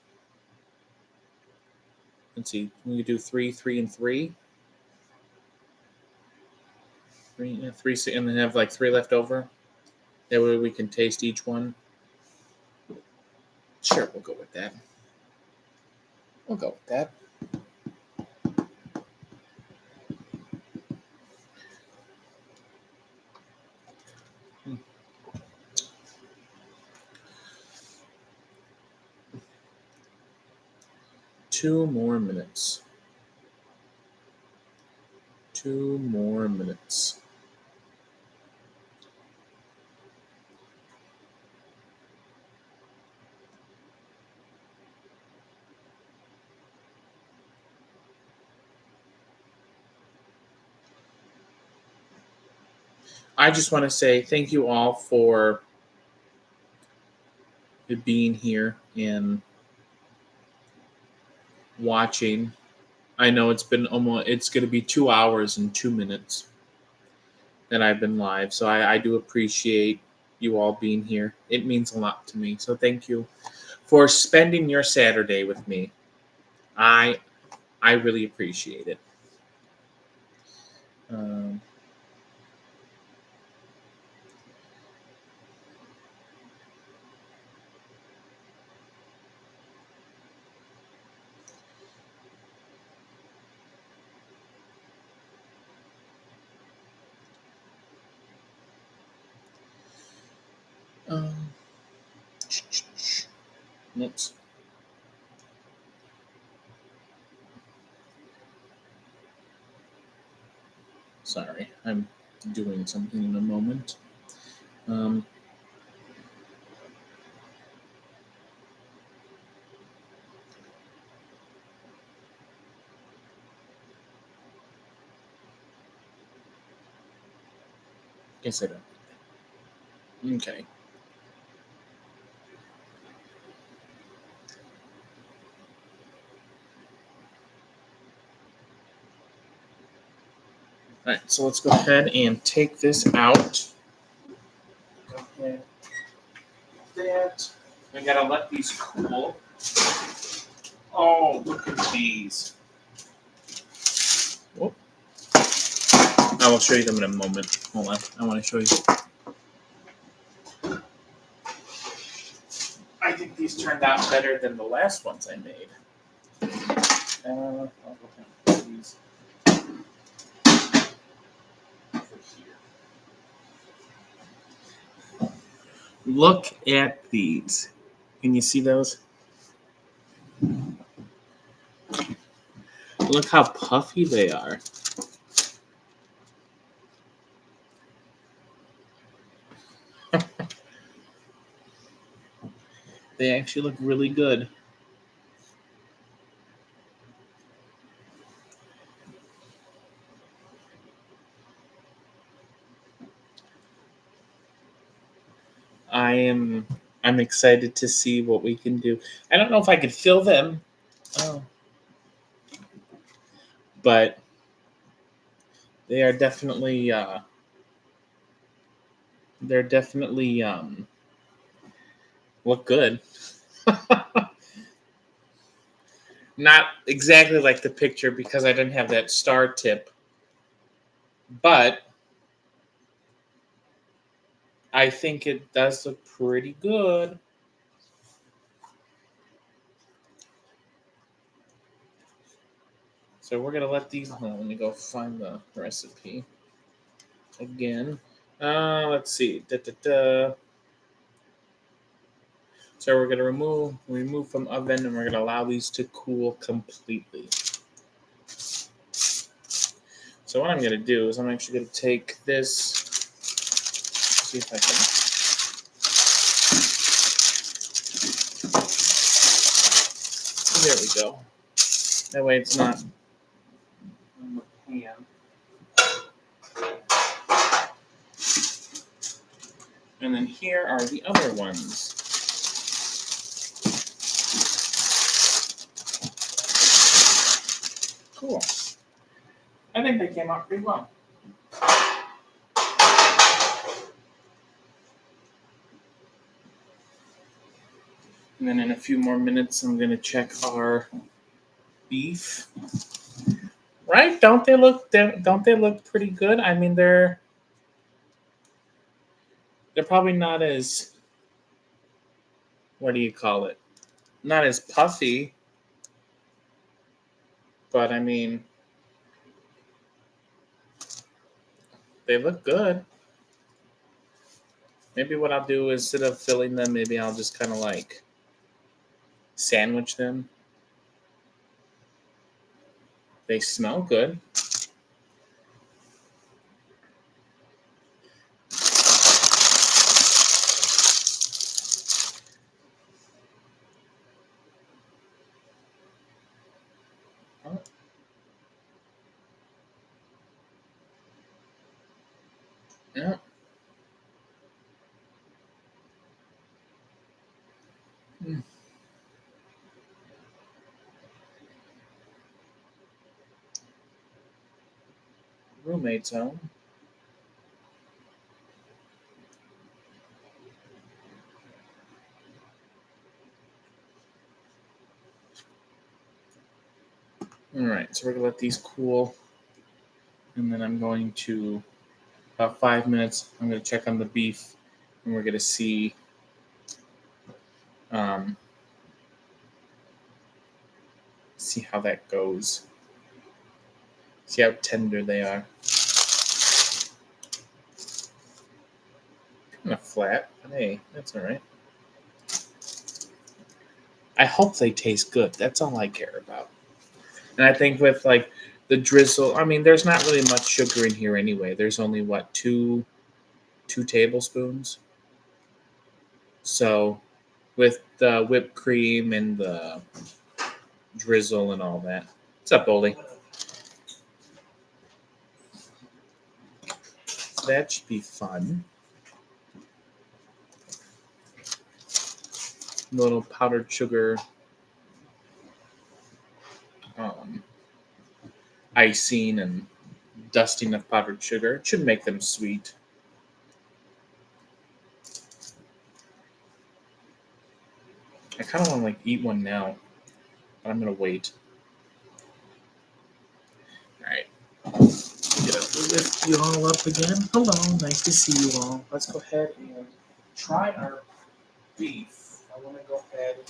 Let's see, we could do 3, 3, and 3. 3, yeah, 3, and then have like 3 left over. That way we can taste each one. Sure, we'll go with that. We'll go with that. Two more minutes. 2 more minutes. I just want to say thank you all for being here and watching. I know it's going to be 2 hours and 2 minutes that I've been live. So I do appreciate you all being here. It means a lot to me. So thank you for spending your Saturday with me. I really appreciate it. Um, oops. Sorry, I'm doing something in a moment. Guess I don't. Okay. All right, so let's go ahead and take this out. Go ahead. That. I gotta let these cool. Oh, look at these. Whoop. I will show you them in a moment. Hold on, I want to show you. I think these turned out better than the last ones I made. I'll go ahead and put these over here. Look at these. Can you see those? Look how puffy they are. They actually look really good. I'm excited to see what we can do. I don't know if I could fill them. Oh. But they are definitely look good. Not exactly like the picture because I didn't have that star tip, but I think it does look pretty good. So we're gonna let these. Let me go find the recipe again. Let's see. So we're going to remove from oven, and we're going to allow these to cool completely. So what I'm going to do is I'm actually going to take this, see if I can. There we go. That way it's not on the pan. And then here are the other ones. Cool. I think they came out pretty well. And then in a few more minutes, I'm going to check our beef. Right? Don't they look pretty good? I mean, they're probably not as, what do you call it? Not as puffy. But I mean, they look good. Maybe what I'll do is, instead of filling them, maybe I'll just kind of like sandwich them. They smell good. Yeah. Mm. Roommate's home. All right, so we're gonna let these cool, and then I'm going to, about 5 minutes, I'm gonna check on the beef, and we're gonna see see how that goes. See how tender they are. Kind of flat, but hey, that's all right. I hope they taste good. That's all I care about. And I think with like the drizzle, I mean, there's not really much sugar in here anyway. There's only what, two tablespoons. So with the whipped cream and the drizzle and all that. What's up, Boldy? That should be fun. A little powdered sugar icing and dusting of powdered sugar. It should make them sweet. I kind of want to like eat one now, but I'm gonna wait. All right. Gonna lift you all up again. Hello, nice to see you all. Let's go ahead and try our beef. I want to go ahead and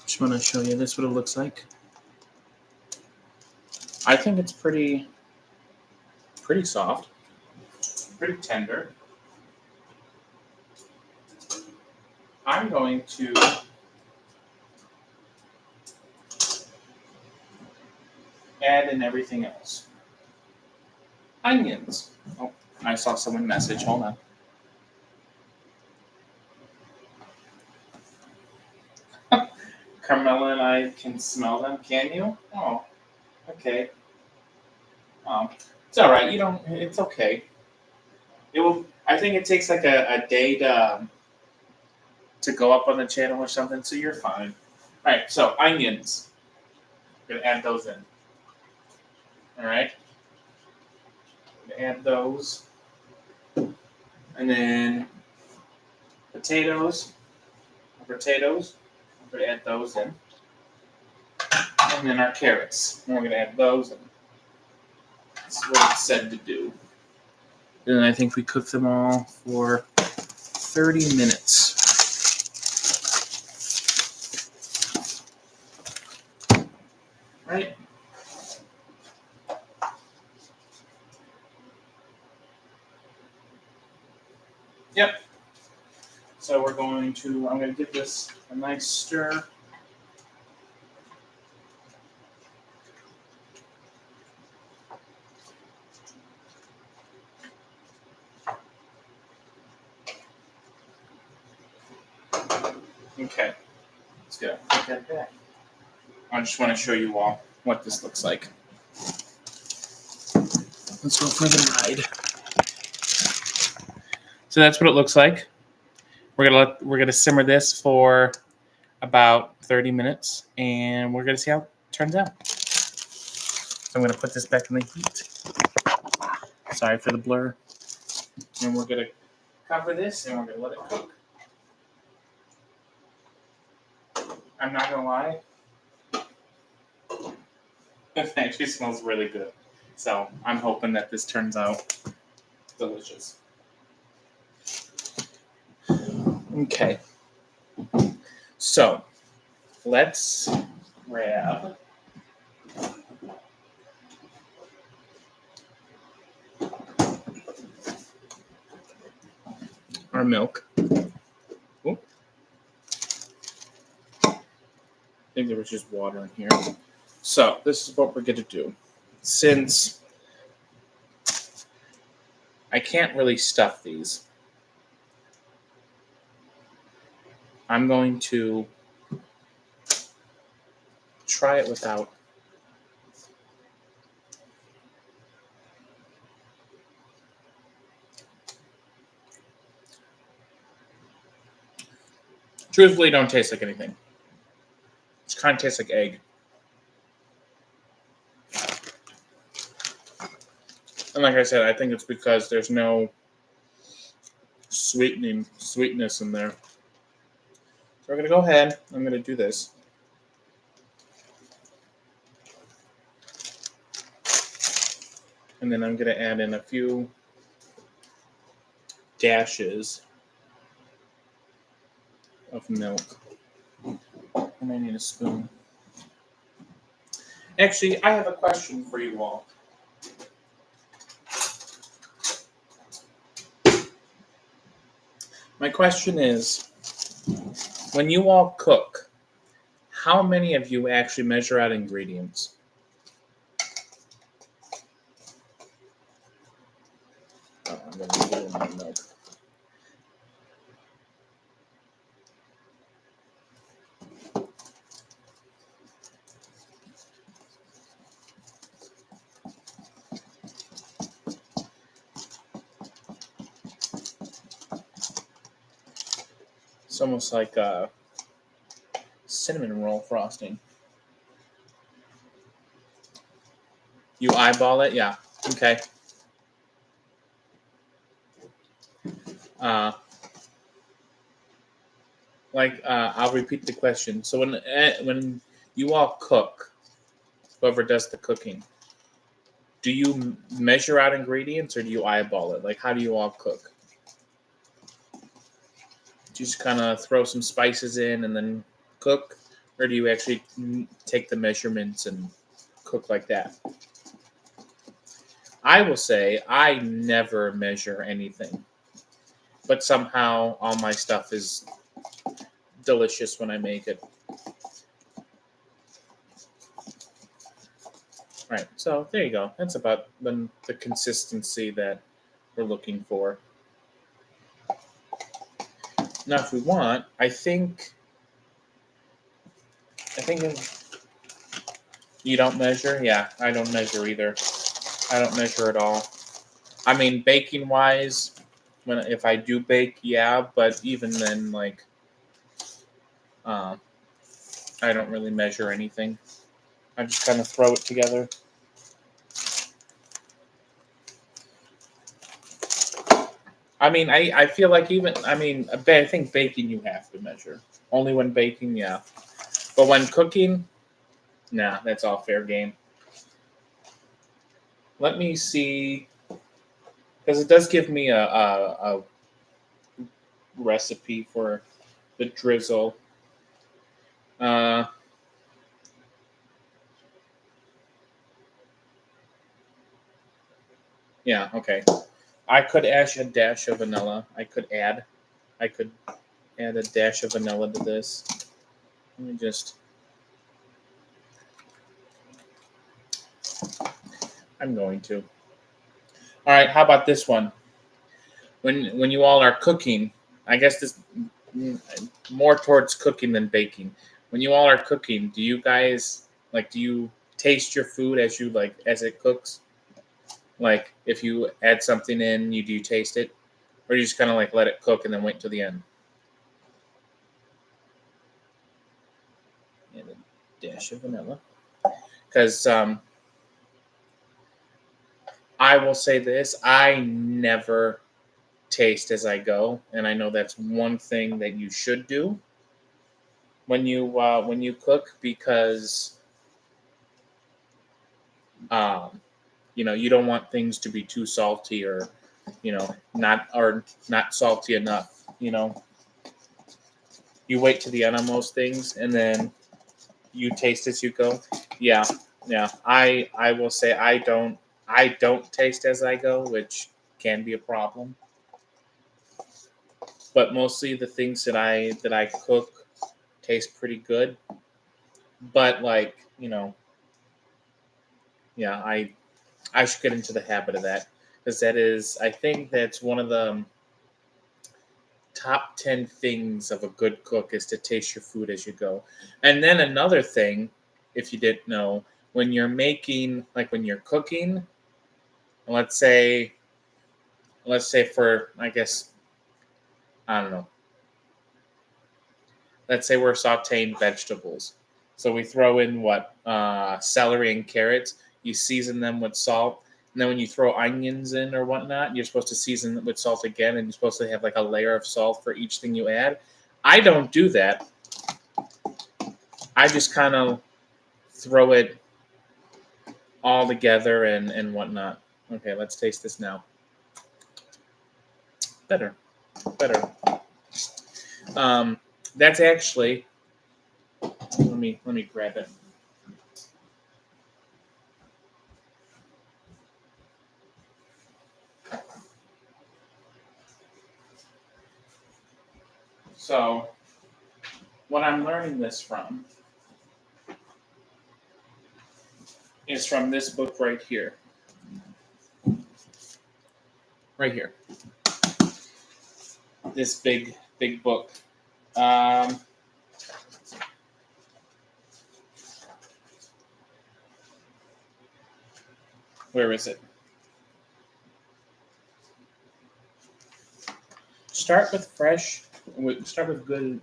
just want to show you this, what it looks like. I think it's pretty soft, pretty tender. I'm going to add in everything else. Onions. Oh, I saw someone message. Hold on. Carmela and I can smell them. Can you? Oh, okay. It's all right. You don't. It's okay. It will. I think it takes like a day to go up on the channel or something. So you're fine. All right. So onions. I'm gonna add those in. All right. I'm gonna add those, and then potatoes. I'm gonna add those in, and then our carrots. And we're gonna add those in. That's what it's said to do. And then I think we cook them all for 30 minutes. Right? Yep. So we're going to, I'm going to give this a nice stir. Okay. Let's go. Put that back. I just want to show you all what this looks like. Let's go for the ride. So that's what it looks like. We're gonna simmer this for about 30 minutes, and we're gonna see how it turns out. So I'm gonna put this back in the heat. Sorry for the blur. And we're gonna cover this, and we're gonna let it cook. I'm not gonna lie, it actually smells really good. So I'm hoping that this turns out delicious. Okay. So let's grab our milk. Ooh. I think there was just water in here. So this is what we're going to do. Since I can't really stuff these, I'm going to try it without. Truthfully, don't taste like anything. It kind of tastes like egg. And like I said, I think it's because there's no sweetness in there. So we're going to go ahead. I'm going to do this. And then I'm going to add in a few dashes of milk. And I need a spoon. Actually, I have a question for you all. My question is, when you all cook, how many of you actually measure out ingredients? Oh, I'm going to get in my milk. It's almost like a cinnamon roll frosting. You eyeball it? Yeah. Okay. I'll repeat the question. So when you all cook, whoever does the cooking, do you measure out ingredients or do you eyeball it? Like, how do you all cook? Do you just kind of throw some spices in and then cook? Or do you actually take the measurements and cook like that? I will say I never measure anything. But somehow all my stuff is delicious when I make it. Right, so there you go. That's about the consistency that we're looking for. Now, if we want, I think you don't measure. Yeah, I don't measure either. I don't measure at all. I mean, baking wise, if I do bake, yeah, but even then, like, I don't really measure anything. I just kind of throw it together. I mean, I feel like I think baking you have to measure. Only when baking, yeah. But when cooking, nah, that's all fair game. Let me see, because it does give me a recipe for the drizzle. Uh, yeah, okay. I could add a dash of vanilla. I could add a dash of vanilla to this. Let me just. I'm going to. All right. How about this one? When you all are cooking, I guess this more towards cooking than baking. When you all are cooking, do you guys like? Do you taste your food as you like as it cooks? Like if you add something in, do you taste it, or you just kind of like let it cook and then wait till the end? And a dash of vanilla, because I will say this: I never taste as I go, and I know that's one thing that you should do when you cook because um, you don't want things to be too salty or not salty enough. You wait to the end on most things, and then you taste as you go. Yeah, yeah. I will say I don't taste as I go, which can be a problem. But mostly the things that I cook taste pretty good. But like yeah, I should get into the habit of that because that is I think that's one of the top 10 things of a good cook is to taste your food as you go. And then another thing, if you didn't know, when you're making like when you're cooking, let's say for I guess I don't know, let's say we're sauteing vegetables. So we throw in what celery and carrots. You season them with salt, and then when you throw onions in or whatnot, you're supposed to season it with salt again, and you're supposed to have like a layer of salt for each thing you add. I don't do that. I just kind of throw it all together and whatnot. Okay, let's taste this now. Better, better. Um, that's actually. Let me grab it. So, what I'm learning this from is from this book right here. Right here. This big book. Um, where is it? Start with fresh. Start with good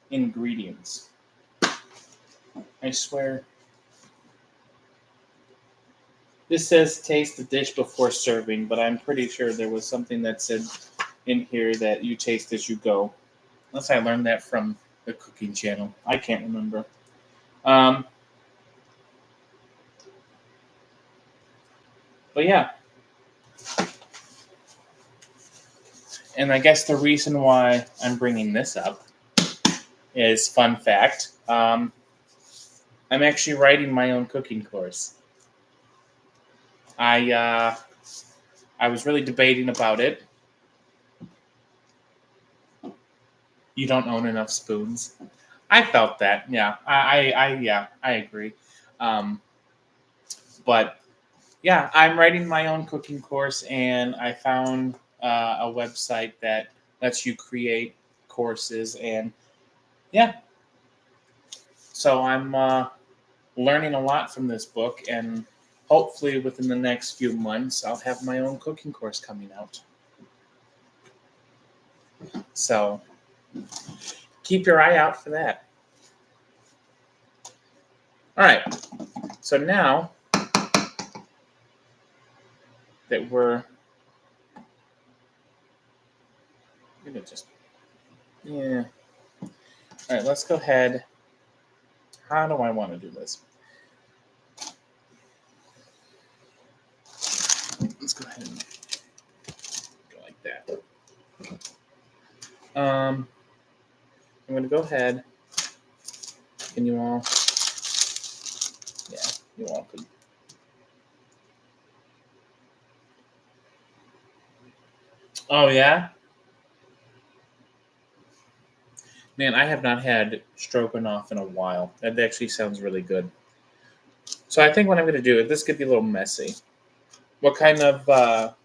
ingredients. I swear. This says taste the dish before serving, but I'm pretty sure there was something that said in here that you taste as you go. Unless I learned that from the cooking channel. I can't remember. Um, but yeah. And I guess the reason why I'm bringing this up is fun fact. I'm actually writing my own cooking course. I was really debating about it. You don't own enough spoons. I felt that. Yeah. Yeah. I agree. Um, but yeah, I'm writing my own cooking course, and I found a website that lets you create courses, and yeah, so I'm learning a lot from this book, and hopefully within the next few months, I'll have my own cooking course coming out. So keep your eye out for that. All right. So now that we're gonna just yeah. All right. Let's go ahead. How do I want to do this? Let's go ahead and go like that. I'm going to go ahead. Can you all? Yeah, you all could. Oh, yeah? Man, I have not had stroganoff in a while. That actually sounds really good. So I think what I'm going to do, this could be a little messy. What kind of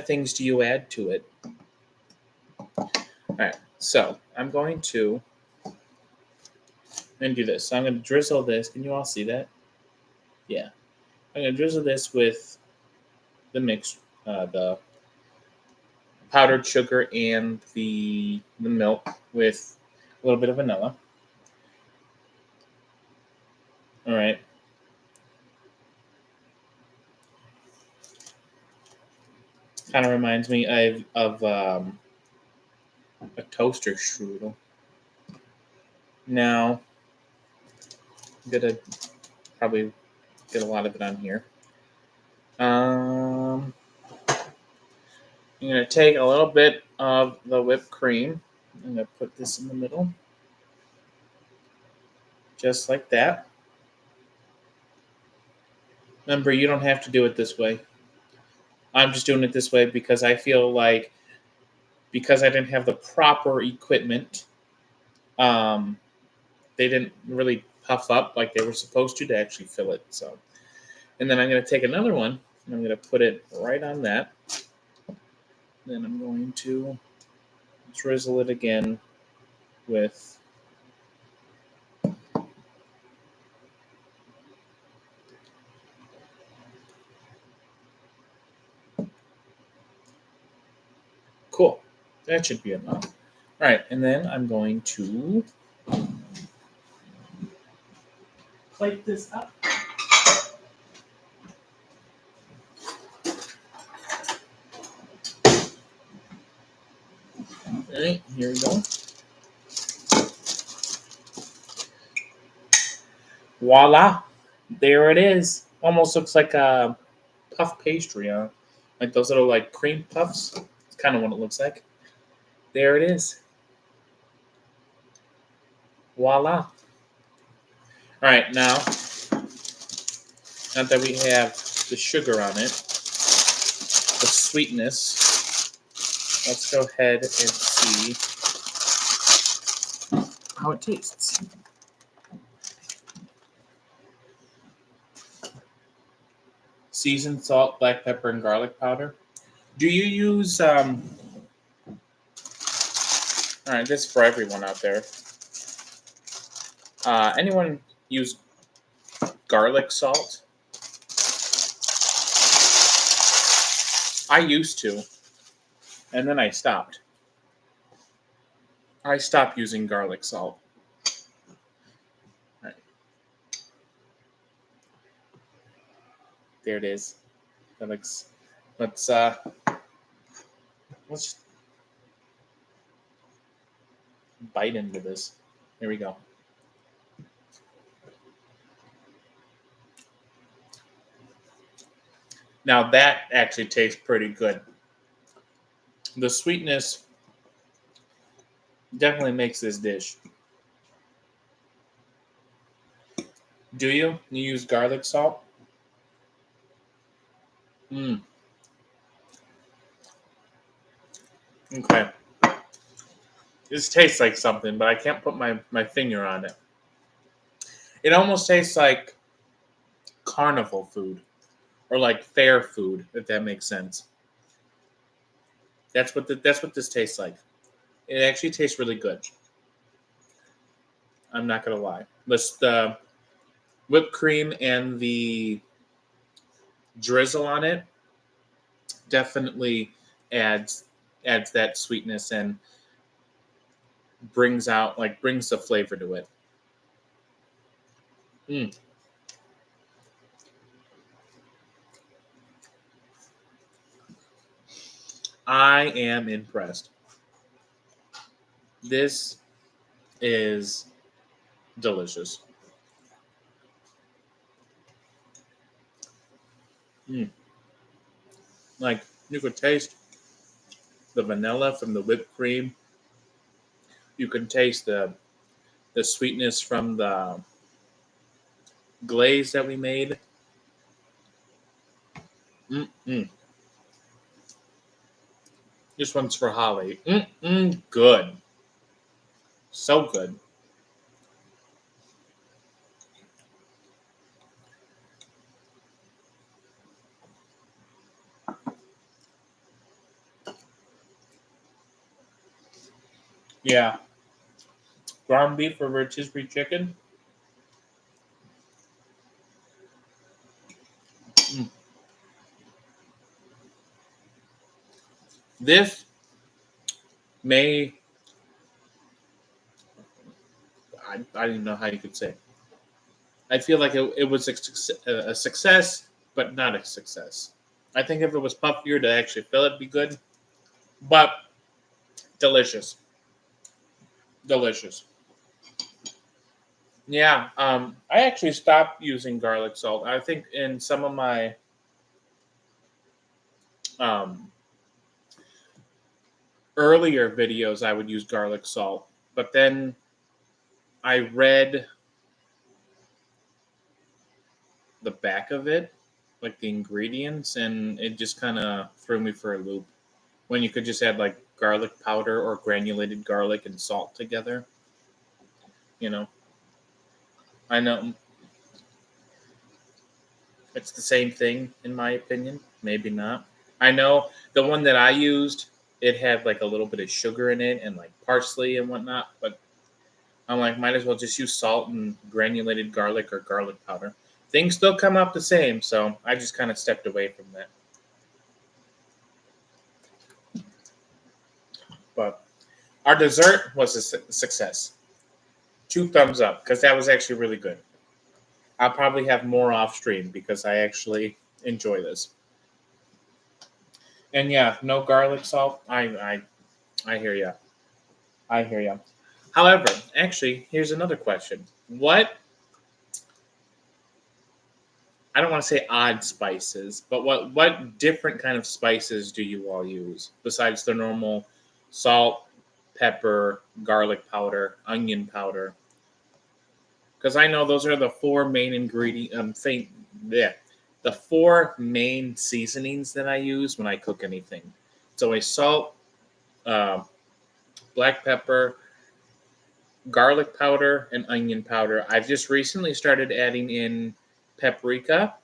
things do you add to it? All right, so I'm going to do this. So I'm going to drizzle this. Can you all see that? Yeah. I'm going to drizzle this with the mix, the powdered sugar and the milk with a little bit of vanilla. All right. Kind of reminds me of a toaster strudel. Now, I'm gonna probably get a lot of it on here. I'm gonna take a little bit of the whipped cream. I'm gonna put this in the middle, just like that. Remember, you don't have to do it this way. I'm just doing it this way because I feel like because I didn't have the proper equipment, um, they didn't really puff up like they were supposed to actually fill it. So, and then I'm going to take another one and I'm going to put it right on that. Then I'm going to drizzle it again with cool. That should be enough. All right, and then I'm going to plate this up. All right, here we go. Voila! There it is. Almost looks like a puff pastry, huh? Like those little like cream puffs. It's kind of what it looks like. There it is. Voila! All right, now that we have the sugar on it, the sweetness, let's go ahead and see how it tastes. Seasoned salt, black pepper, and garlic powder. Do you use all right, this is for everyone out there. Anyone use garlic salt? I used to, and then I stopped. I stopped using garlic salt. All right, there it is. That looks. Let's bite into this. Here we go. Now that actually tastes pretty good. The sweetness definitely makes this dish. Do you? You use garlic salt? Mm. Okay. This tastes like something, but I can't put my finger on it. It almost tastes like carnival food or like fair food, if that makes sense. That's what this tastes like. It actually tastes really good. I'm not gonna lie. The whipped cream and the drizzle on it definitely adds that sweetness and brings the flavor to it. Mm. I am impressed. This is delicious. Mm. Like you could taste the vanilla from the whipped cream. You can taste the sweetness from the glaze that we made. Mm-mm. This one's for Holly. Good. So good. Yeah. Ground beef or rotisserie chicken. Mm. This may, I don't even know how you could say. I feel like it was a success, but not a success. I think if it was puffier to actually fill it, be good. But delicious. Delicious. Yeah, I actually stopped using garlic salt. I think in some of my um, earlier videos, I would use garlic salt, but then I read the back of it, like the ingredients, and it just kind of threw me for a loop. When you could just add like garlic powder or granulated garlic and salt together, you know. I know it's the same thing in my opinion. Maybe not. I know the one that I used, it had like a little bit of sugar in it and like parsley and whatnot, but I'm like, might as well just use salt and granulated garlic or garlic powder. Things still come out the same, so I just kind of stepped away from that. But our dessert was a success. 2 thumbs up because that was actually really good. I'll probably have more off stream because I actually enjoy this. And yeah, no garlic salt. I hear you. I hear you. However, actually, here's another question. What, I don't want to say odd spices, but what different kind of spices do you all use besides the normal salt, pepper, garlic powder, onion powder? Because I know those are the four main ingredient yeah, the four main seasonings that I use when I cook anything. It's always salt, uh, black pepper, garlic powder, and onion powder. I've just recently started adding in paprika,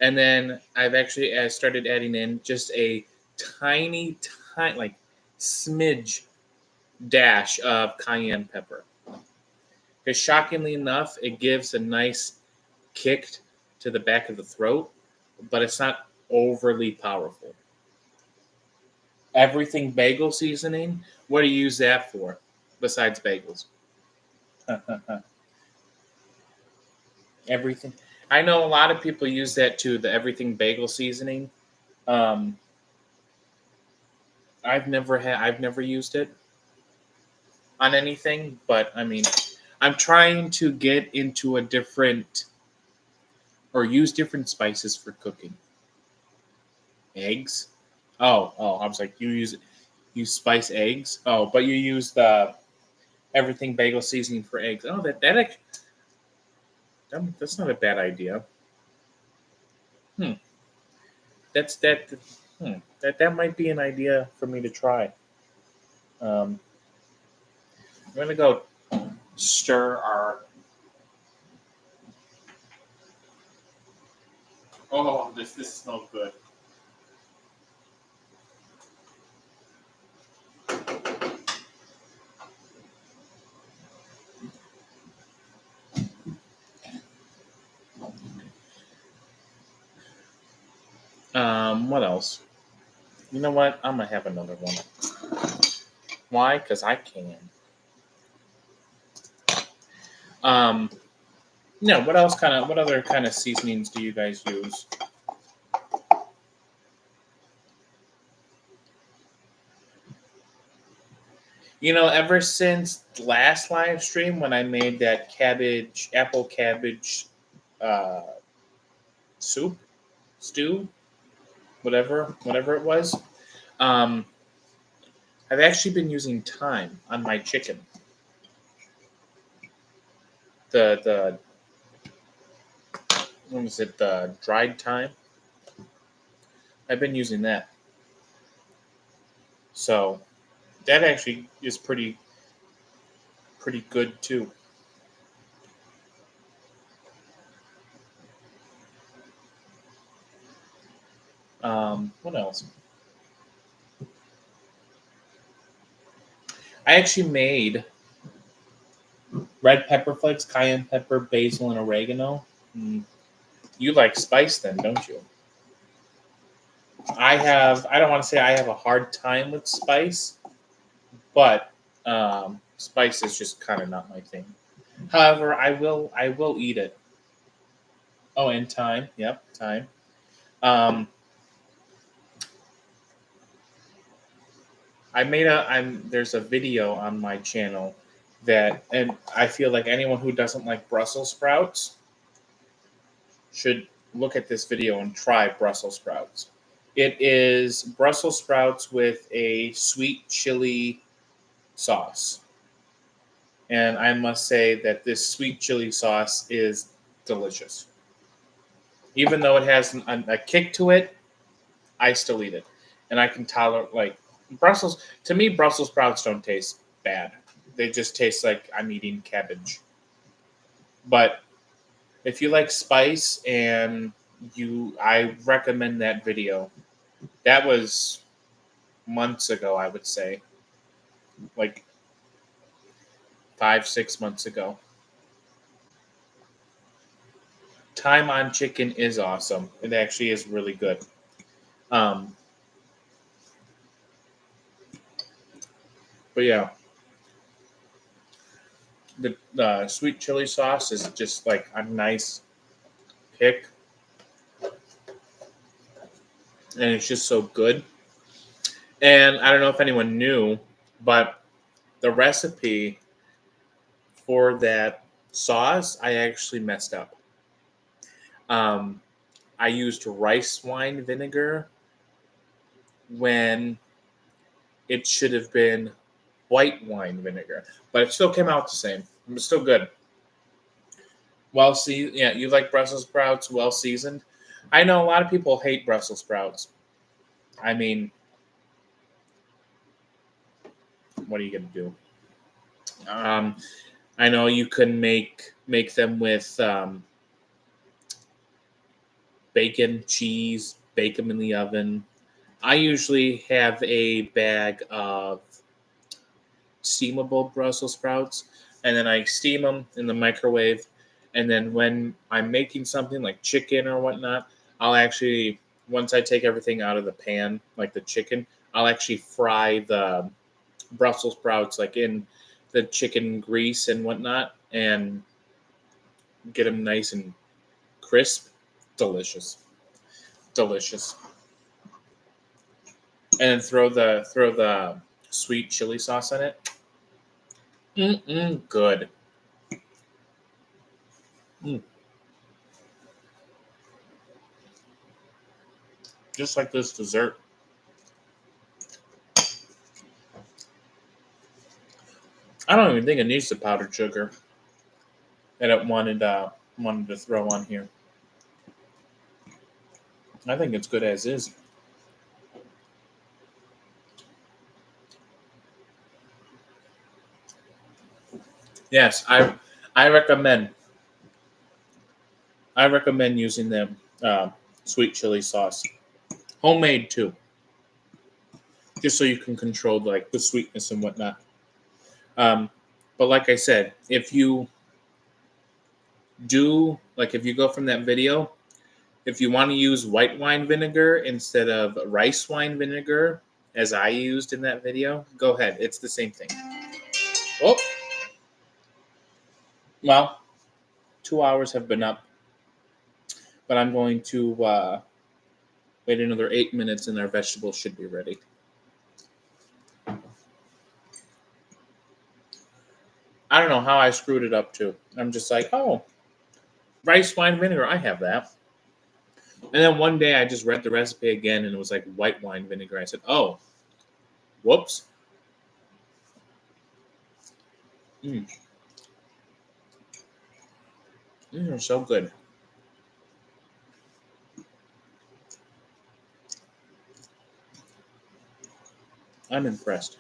and then I've actually started adding in just a tiny, tiny, like smidge dash of cayenne pepper. Because shockingly enough, it gives a nice kick to the back of the throat, but it's not overly powerful. Everything bagel seasoning, what do you use that for besides bagels? Everything. I know a lot of people use that too, the everything bagel seasoning. Um, I've never used it on anything, but I mean, I'm trying to get into a different or use different spices for cooking. Eggs. Oh, I was like, you spice eggs. Oh, but you use the everything bagel seasoning for eggs. Oh, that's not a bad idea. Hmm. That's that. That might be an idea for me to try. I'm gonna go stir our. Oh, this smells good. What else? You know what? I'm gonna have another one. Why? Because I can. Um, no. What else? What other kind of seasonings do you guys use? You know, ever since last live stream when I made that apple cabbage uh, soup, stew, whatever it was. Um, I've actually been using thyme on my chicken. The what was it? The dried thyme. I've been using that. So that actually is pretty good too. What else? I actually made red pepper flakes, cayenne pepper, basil, and oregano. Mm, you like spice then, don't you? I don't want to say I have a hard time with spice, but spice is just kind of not my thing. However, I will eat it. Oh, and thyme. Yep, thyme. Um, there's a video on my channel and I feel like anyone who doesn't like Brussels sprouts should look at this video and try Brussels sprouts. It is Brussels sprouts with a sweet chili sauce. And I must say that this sweet chili sauce is delicious. Even though it has a kick to it, I still eat it. And I can tolerate, like, to me, Brussels sprouts don't taste bad. They just taste like I'm eating cabbage. But if you like spice I recommend that video. That was months ago, I would say. Like 5, 6 months ago. Thyme on chicken is awesome. It actually is really good. Um, but yeah, the sweet chili sauce is just like a nice pick, and it's just so good. And I don't know if anyone knew, but the recipe for that sauce I actually messed up. Um, I used rice wine vinegar when it should have been white wine vinegar, but it still came out the same. It was still good. Well, yeah, you like Brussels sprouts well seasoned. I know a lot of people hate Brussels sprouts. I mean, what are you gonna do? I know you can make them with bacon, cheese, bake them in the oven. I usually have a bag of steamable Brussels sprouts, and then I steam them in the microwave. And then when I'm making something like chicken or whatnot, I'll actually, once I take everything out of the pan, like the chicken, I'll actually fry the Brussels sprouts like in the chicken grease and whatnot, and get them nice and crisp. Delicious, delicious. And then throw the sweet chili sauce in it. Good. Mm. Just like this dessert. I don't even think it needs the powdered sugar that it wanted to throw on here. I think it's good as is. Yes, I recommend using the sweet chili sauce, homemade too, just so you can control like the sweetness and whatnot. But like I said, if you go from that video, if you want to use white wine vinegar instead of rice wine vinegar, as I used in that video, go ahead. It's the same thing. Oh, well, 2 hours have been up, but I'm going to wait another 8 minutes, and our vegetables should be ready. I don't know how I screwed it up too. I'm just like, oh, rice wine vinegar, I have that. And then one day I just read the recipe again, and it was like white wine vinegar. I said, oh, whoops. Mm. These are so good. I'm impressed.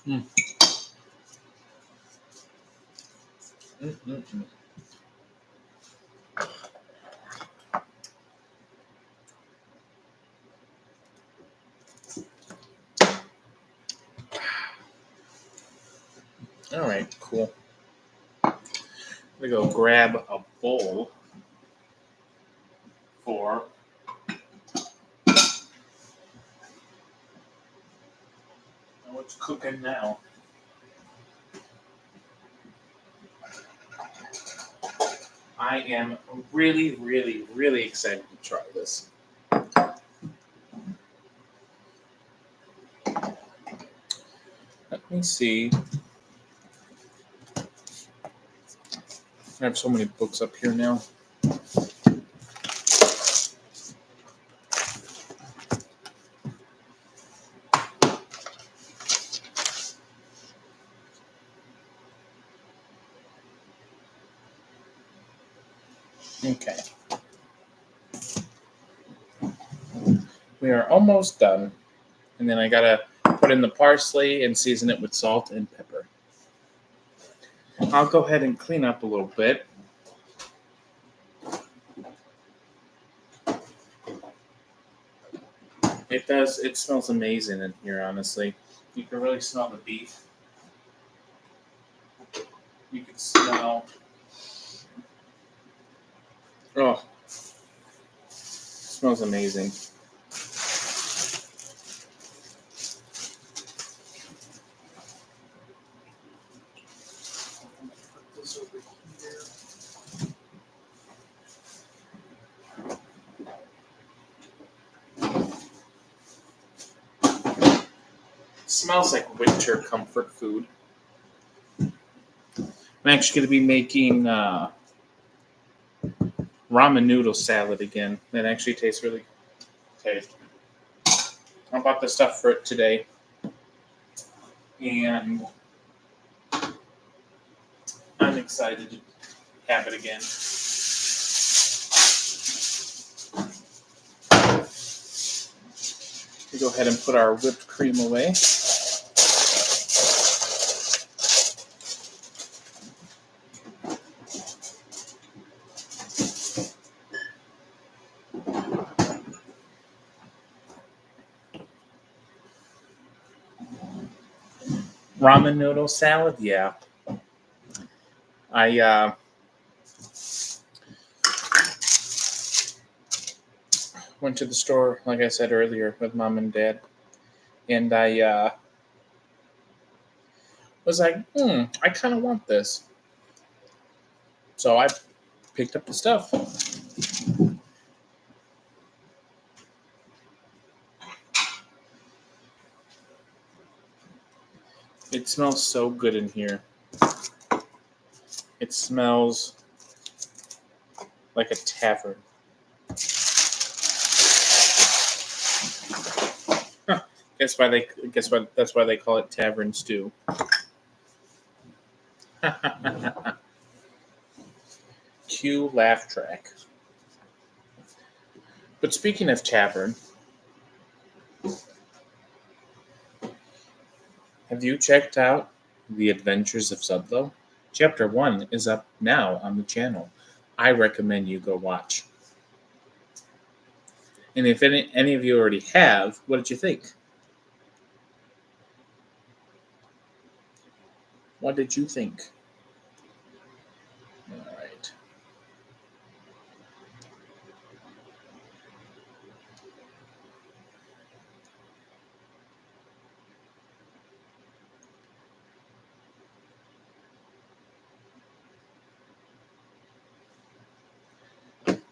Mm. Mm-mm-mm. All right, cool. I'm gonna go grab a bowl for what's cooking now. I am really, really, really excited to try this. Let me see. I have so many books up here now. Okay. We are almost done. And then I gotta put in the parsley and season it with salt and pepper. I'll go ahead and clean up a little bit. It does. It smells amazing in here, honestly. You can really smell the beef. You can smell. Oh, it smells amazing. Put this over here. Smells like winter comfort food. I'm actually going to be making ramen noodle salad again. That actually tastes really good. Okay. I bought the stuff for it today. And I'm excited to have it again. We go ahead and put our whipped cream away. Ramen noodle salad, yeah. I went to the store, like I said earlier, with mom and dad, and I was like, I kind of want this. So I picked up the stuff. It smells so good in here. It smells like a tavern. Huh. That's why they call it tavern stew. Cue laugh track. But speaking of tavern, have you checked out The Adventures of Sudlow? Chapter 1 is up now on the channel. I recommend you go watch. And if any of you already have, what did you think? What did you think? All right.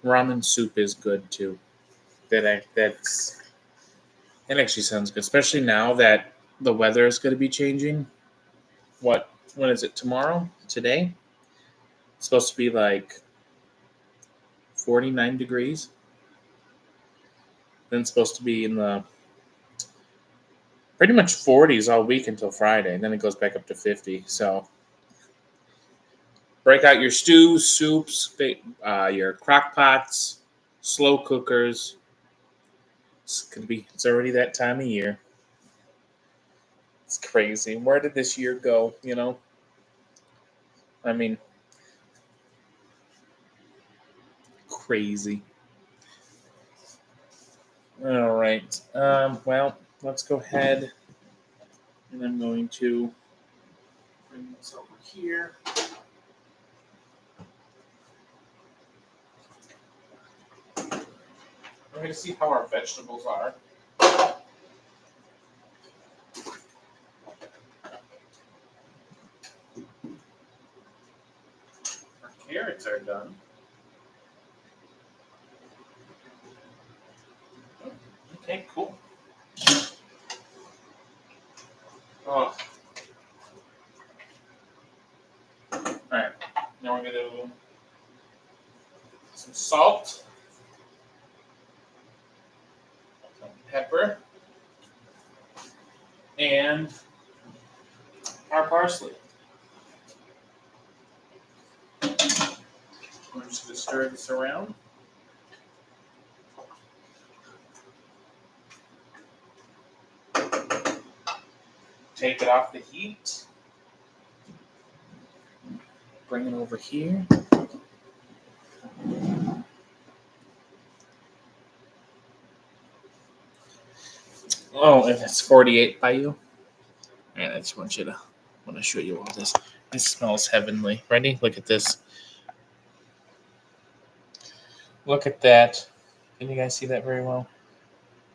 Ramen soup is good too. That actually sounds good, especially now that the weather is going to be changing. When is it? Tomorrow? Today? It's supposed to be like 49 degrees. Then it's supposed to be in the pretty much 40s all week until Friday. And then it goes back up to 50. So break out your stews, soups, your crock pots, slow cookers. It's already that time of year. It's crazy. Where did this year go? I mean, crazy. All right. Well, let's go ahead, and I'm going to bring this over here. We're going to see how our vegetables are. Our carrots are done. Okay, cool. Oh. All right. Now we're going to do some salt, some pepper, and our parsley. We're just going to stir this around. Take it off the heat. Bring it over here. Oh, and it's 48 by you. And I just want to show you all this. This smells heavenly. Ready? Look at this. Look at that. Can you guys see that very well?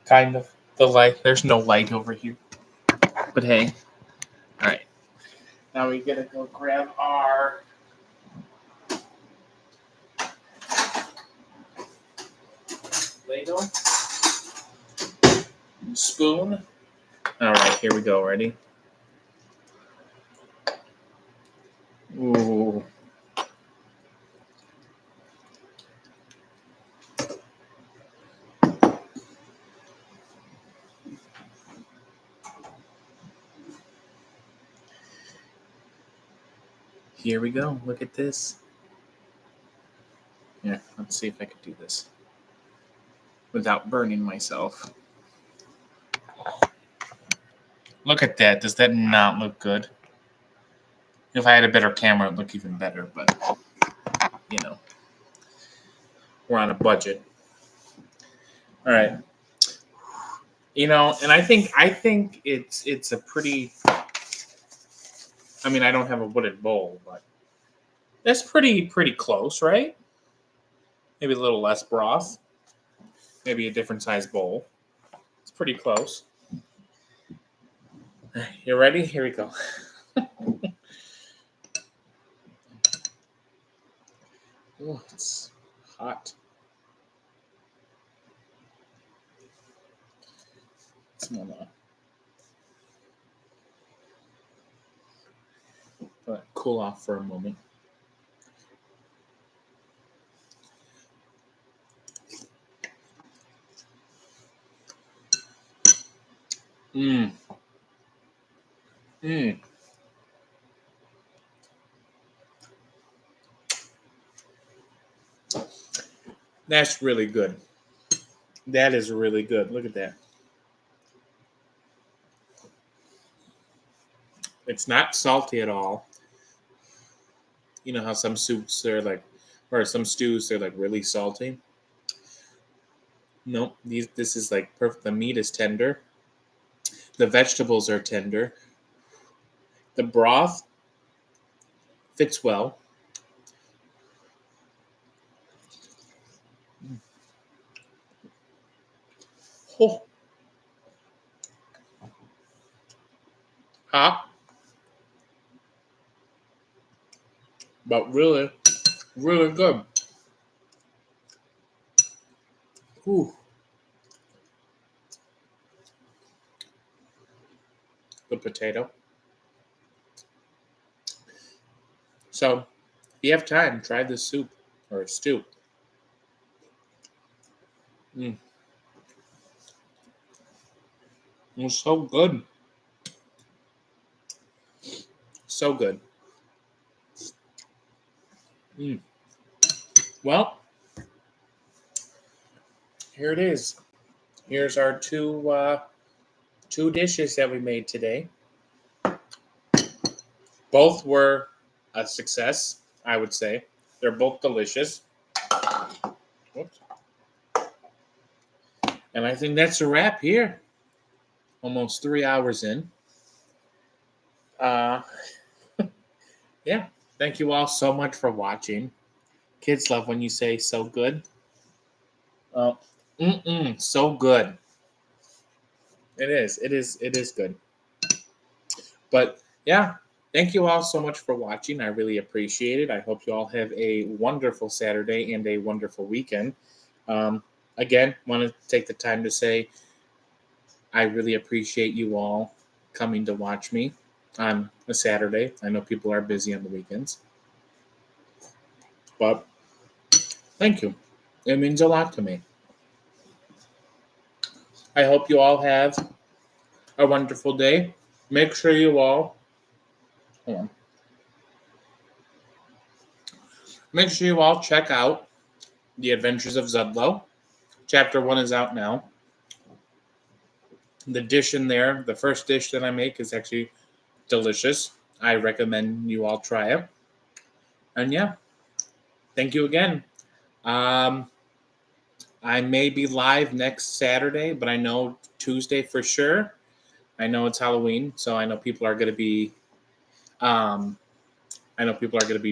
Kind of. The light. There's no light over here. But hey. All right. Now we gotta go grab our ladle, spoon. All right, here we go. Ready? Ooh. Here we go. Look at this. Yeah, let's see if I can do this without burning myself. Look at that. Does that not look good? If I had a better camera, it'd look even better, but we're on a budget. All right. And I think it's a pretty, I mean, I don't have a wooden bowl, but that's pretty close, right? Maybe a little less broth. Maybe a different size bowl. It's pretty close. You ready? Here we go. Oh, it's hot. Smell that. Let it cool off for a moment. Mmm. Mmm. That's really good. That is really good. Look at that. It's not salty at all. You know how some soups are like, or some stews they're like really salty. Nope. This is like perfect. The meat is tender. The vegetables are tender. The broth fits well. Oh. Hot. But really, really good. Ooh. The potato. So, you have time, try this soup or stew. Mm. It was so good. So good. Mm. Well, here it is. Here's our two dishes that we made today. Both were a success, I would say. They're both delicious. Whoops. And I think that's a wrap here. Almost 3 hours in. Uh, yeah. Thank you all so much for watching. Kids love when you say so good. Oh, so good. It is. It is. It is good. But yeah, thank you all so much for watching. I really appreciate it. I hope you all have a wonderful Saturday and a wonderful weekend. Again, want to take the time to say I really appreciate you all coming to watch me on a Saturday. I know people are busy on the weekends, but thank you. It means a lot to me. I hope you all have a wonderful day. Make sure you all hold on. Make sure you all check out The Adventures of Zudlow. Chapter 1 is out now. The dish in there, the first dish that I make, is actually delicious. I recommend you all try it. And yeah, thank you again. I may be live next Saturday, but I know Tuesday for sure. I know it's Halloween, so I know people are going to be,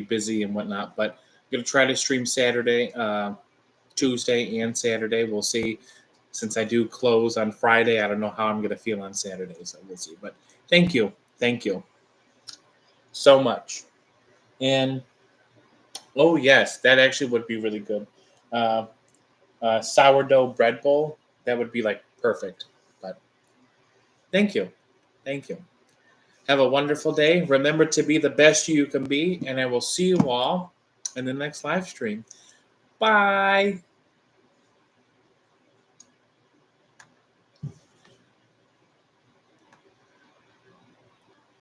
busy and whatnot. But I'm going to try to stream Saturday, Tuesday, and Saturday. We'll see. Since I do close on Friday, I don't know how I'm going to feel on Saturday, so we'll see. But thank you so much. And oh yes, that actually would be really good. Uh, Sourdough bread bowl, that would be like perfect. But thank you. Have a wonderful day. Remember to be the best you can be, and I will see you all in the next live stream. Bye.